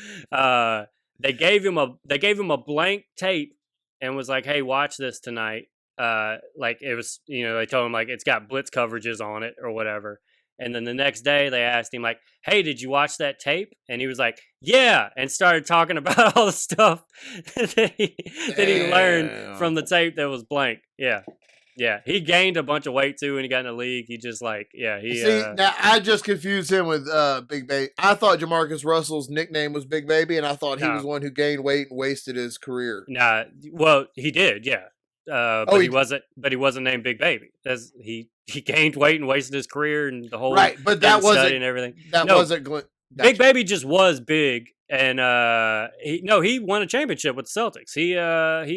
they gave him a blank tape and was like, "Hey, watch this tonight." Like it was, they told him like it's got blitz coverages on it or whatever. And then the next day they asked him like, "Hey, did you watch that tape?" And he was like, "Yeah," and started talking about all the stuff that he learned from the tape that was blank. Yeah. Yeah, he gained a bunch of weight too when he got in the league. He just Now I just confused him with Big Baby. I thought Jamarcus Russell's nickname was Big Baby, and I thought he was one who gained weight and wasted his career. Nah, well, he did, yeah. But he wasn't named Big Baby. He gained weight and wasted his career and the whole but that wasn't and everything. Wasn't Big Baby just was big, and he won a championship with the Celtics. He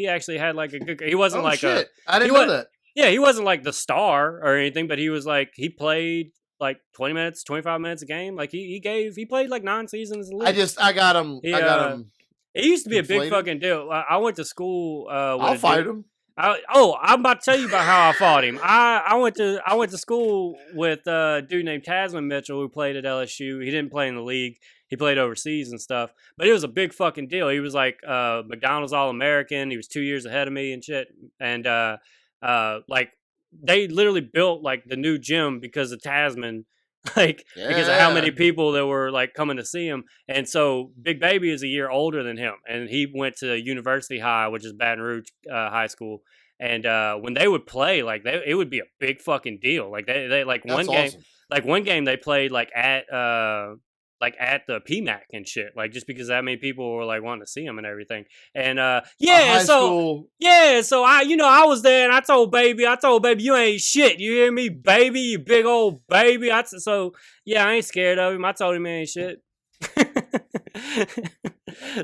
actually had like a good. He wasn't I didn't know that. Yeah, he wasn't like the star or anything, but he was like he played like 20 minutes, 25 minutes a game. Like he played like 9 seasons in the league. I got him. I got him. It used to be a big fucking deal. I went to school. I'll fight him. I'm about to tell you about how I fought him. I went to school with a dude named Tasman Mitchell who played at LSU. He didn't play in the league. He played overseas and stuff. But it was a big fucking deal. He was like McDonald's All-American. He was 2 years ahead of me and shit. And like they literally built like the new gym because of Tasman. Because of how many people that were like coming to see him. And so Big Baby is a year older than him, and he went to University High, which is Baton Rouge High School. And when they would play, like it would be a big fucking deal. Like they like That's one game, awesome. like one game they played like at the PMAC and shit, like just because that many people were like wanting to see him and everything. And so I was there and I told baby, you ain't shit. You hear me, baby? You big old baby. I ain't scared of him. I told him he ain't shit.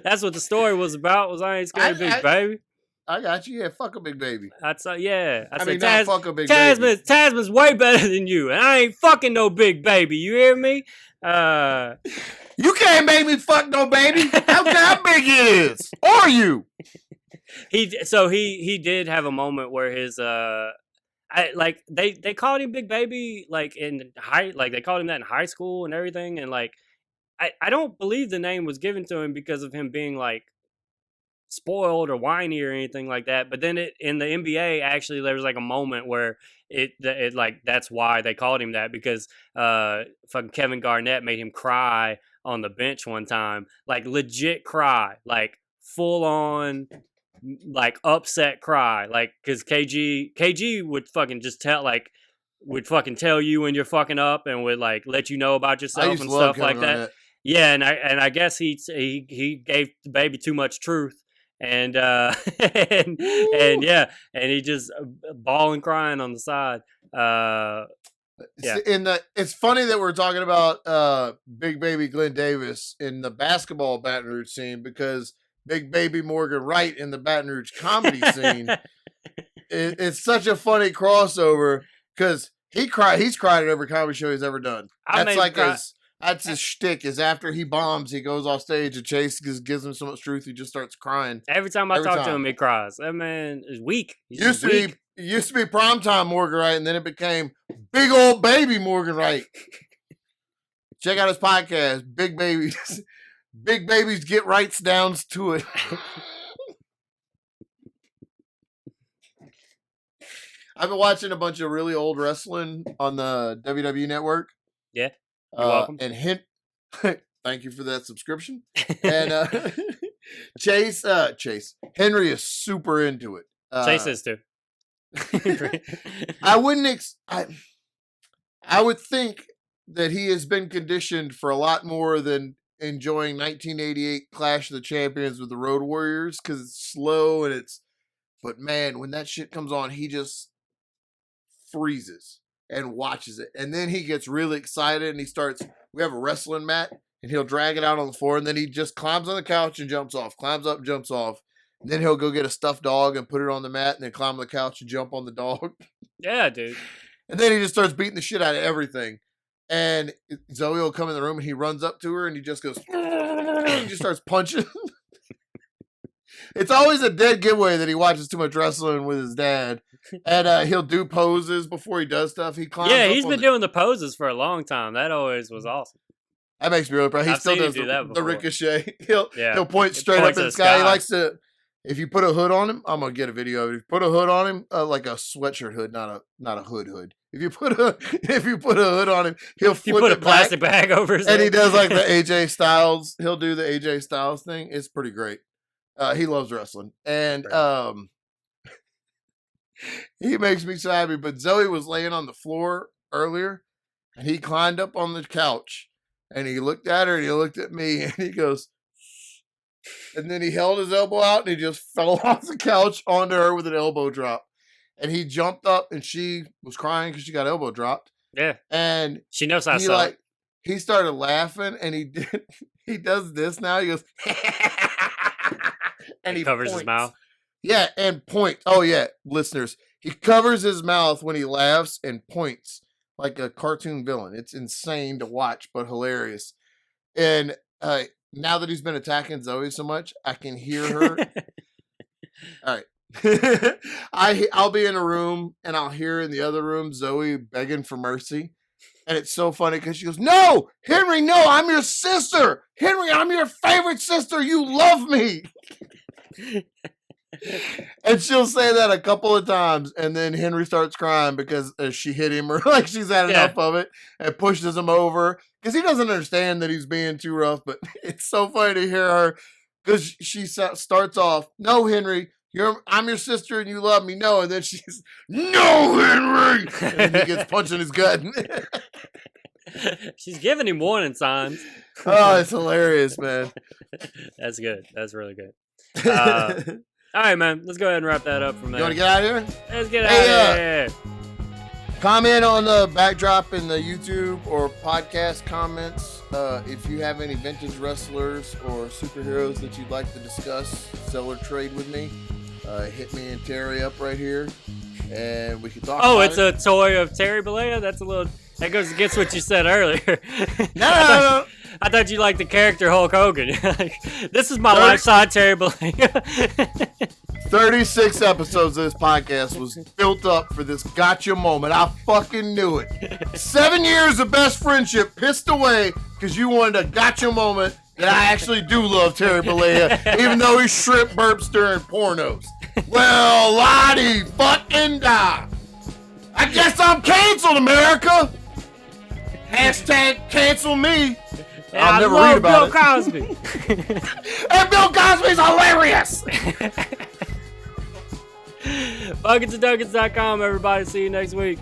That's what the story was about. Was I ain't scared of Big Baby? I got you. Yeah, fuck a Big Baby. I said fuck a Big Baby. Tasman's way better than you, and I ain't fucking no Big Baby. You hear me? You can't make me fuck no baby. How big it is? Or you? He did have a moment where his they called him Big Baby like in they called him that in high school and everything, and like I don't believe the name was given to him because of him being like spoiled or whiny or anything like that. But then in the NBA, actually, there was like a moment where it like that's why they called him that, because fucking Kevin Garnett made him cry on the bench one time, like legit cry, like full on like upset cry, like because KG would fucking just would fucking tell you when you're fucking up and would like let you know about yourself and stuff like that. Yeah, and I guess he gave the baby too much truth. And and he just bawling, crying on the side. It's funny that we're talking about Big Baby Glenn Davis in the basketball Baton Rouge scene, because Big Baby Morgan Wright in the Baton Rouge comedy scene. It's such a funny crossover because he's cried at every comedy show he's ever done. That's his shtick, is after he bombs, he goes off stage and Chase gives him so much truth, he just starts crying. Every time I talk to him, he cries. That man is weak. It used to be primetime Morgan Wright, and then it became big old baby Morgan Wright. Check out his podcast, Big Babies. Big Babies Get Rights Downs to It. I've been watching a bunch of really old wrestling on the WWE Network. Yeah. You're welcome. And thank you for that subscription. And Chase Henry is super into it. Chase is too. I would think that he has been conditioned for a lot more than enjoying 1988 Clash of the Champions with the Road Warriors, because it's slow but man, when that shit comes on, he just freezes and watches it, and then he gets really excited and we have a wrestling mat and he'll drag it out on the floor, and then he just climbs on the couch and jumps off, climbs up, jumps off, and then he'll go get a stuffed dog and put it on the mat and then climb on the couch and jump on the dog. Yeah, dude. And then he just starts beating the shit out of everything, and Zoe will come in the room and he runs up to her and he just goes he just starts punching. It's always a dead giveaway that he watches too much wrestling with his dad. And he'll do poses before he does stuff. He climbs. Yeah, up he's on been doing the poses for a long time. That always was awesome. That makes me really proud. He I've still seen him does do that the before. ricochet. He'll point It straight up points in at the the sky. He sky. likes to. If you put a hood on him, I'm gonna get a video of it. If you put a hood on him, like a sweatshirt hood, not a hood. If you put a hood on him, he'll flip You put a it plastic back, bag over his and he head. does like the AJ Styles. He'll do the AJ Styles thing. It's pretty great. He loves wrestling, and he makes me so happy. But Zoe was laying on the floor earlier, and he climbed up on the couch, and he looked at her, and he looked at me, and he goes. And then he held his elbow out and he just fell off the couch onto her with an elbow drop. And he jumped up and she was crying because she got elbow dropped. Yeah. And she knows how to sell it. He started laughing and he does this now. He goes, and he covers points. his mouth. Yeah, and points. Oh, yeah, listeners. He covers his mouth when he laughs and points like a cartoon villain. It's insane to watch, but hilarious. And, now that he's been attacking Zoe so much, I can hear her. All right. I'll be in a room and I'll hear in the other room Zoe begging for mercy. And it's so funny because she goes, "No, Henry, no, I'm your sister. Henry, I'm your favorite sister. You love me." And she'll say that a couple of times. And then Henry starts crying because she hit him or like she's had enough of it and pushes him over. Because he doesn't understand that he's being too rough. But it's so funny to hear her because she starts off, "No, Henry, I'm your sister and you love me." No. And then she's, "No, Henry." And then he gets punched in his gut. She's giving him warning signs. Oh, it's hilarious, man. That's good. That's really good. All right, man. Let's go ahead and wrap that up from there. You want to get out of here? Let's get out of here. Comment on the backdrop in the YouTube or podcast comments. If you have any vintage wrestlers or superheroes that you'd like to discuss, sell or trade with me, hit me and Terry up right here, and we can talk about it's a toy of Terry Bollea? That goes against what you said earlier. No. I thought you liked the character Hulk Hogan. This is my life-size Terry Bollea. 36 episodes of this podcast was built up for this gotcha moment. I fucking knew it. 7 years of best friendship pissed away because you wanted a gotcha moment that I actually do love Terry Bollea, even though he shrimp burps during pornos. Well, Lottie fucking die. I guess I'm canceled, America. Hashtag cancel me. Yeah, I'll never read about Bill Cosby. And Bill Cosby's hilarious. Bucketsandduckets.com, everybody. See you next week.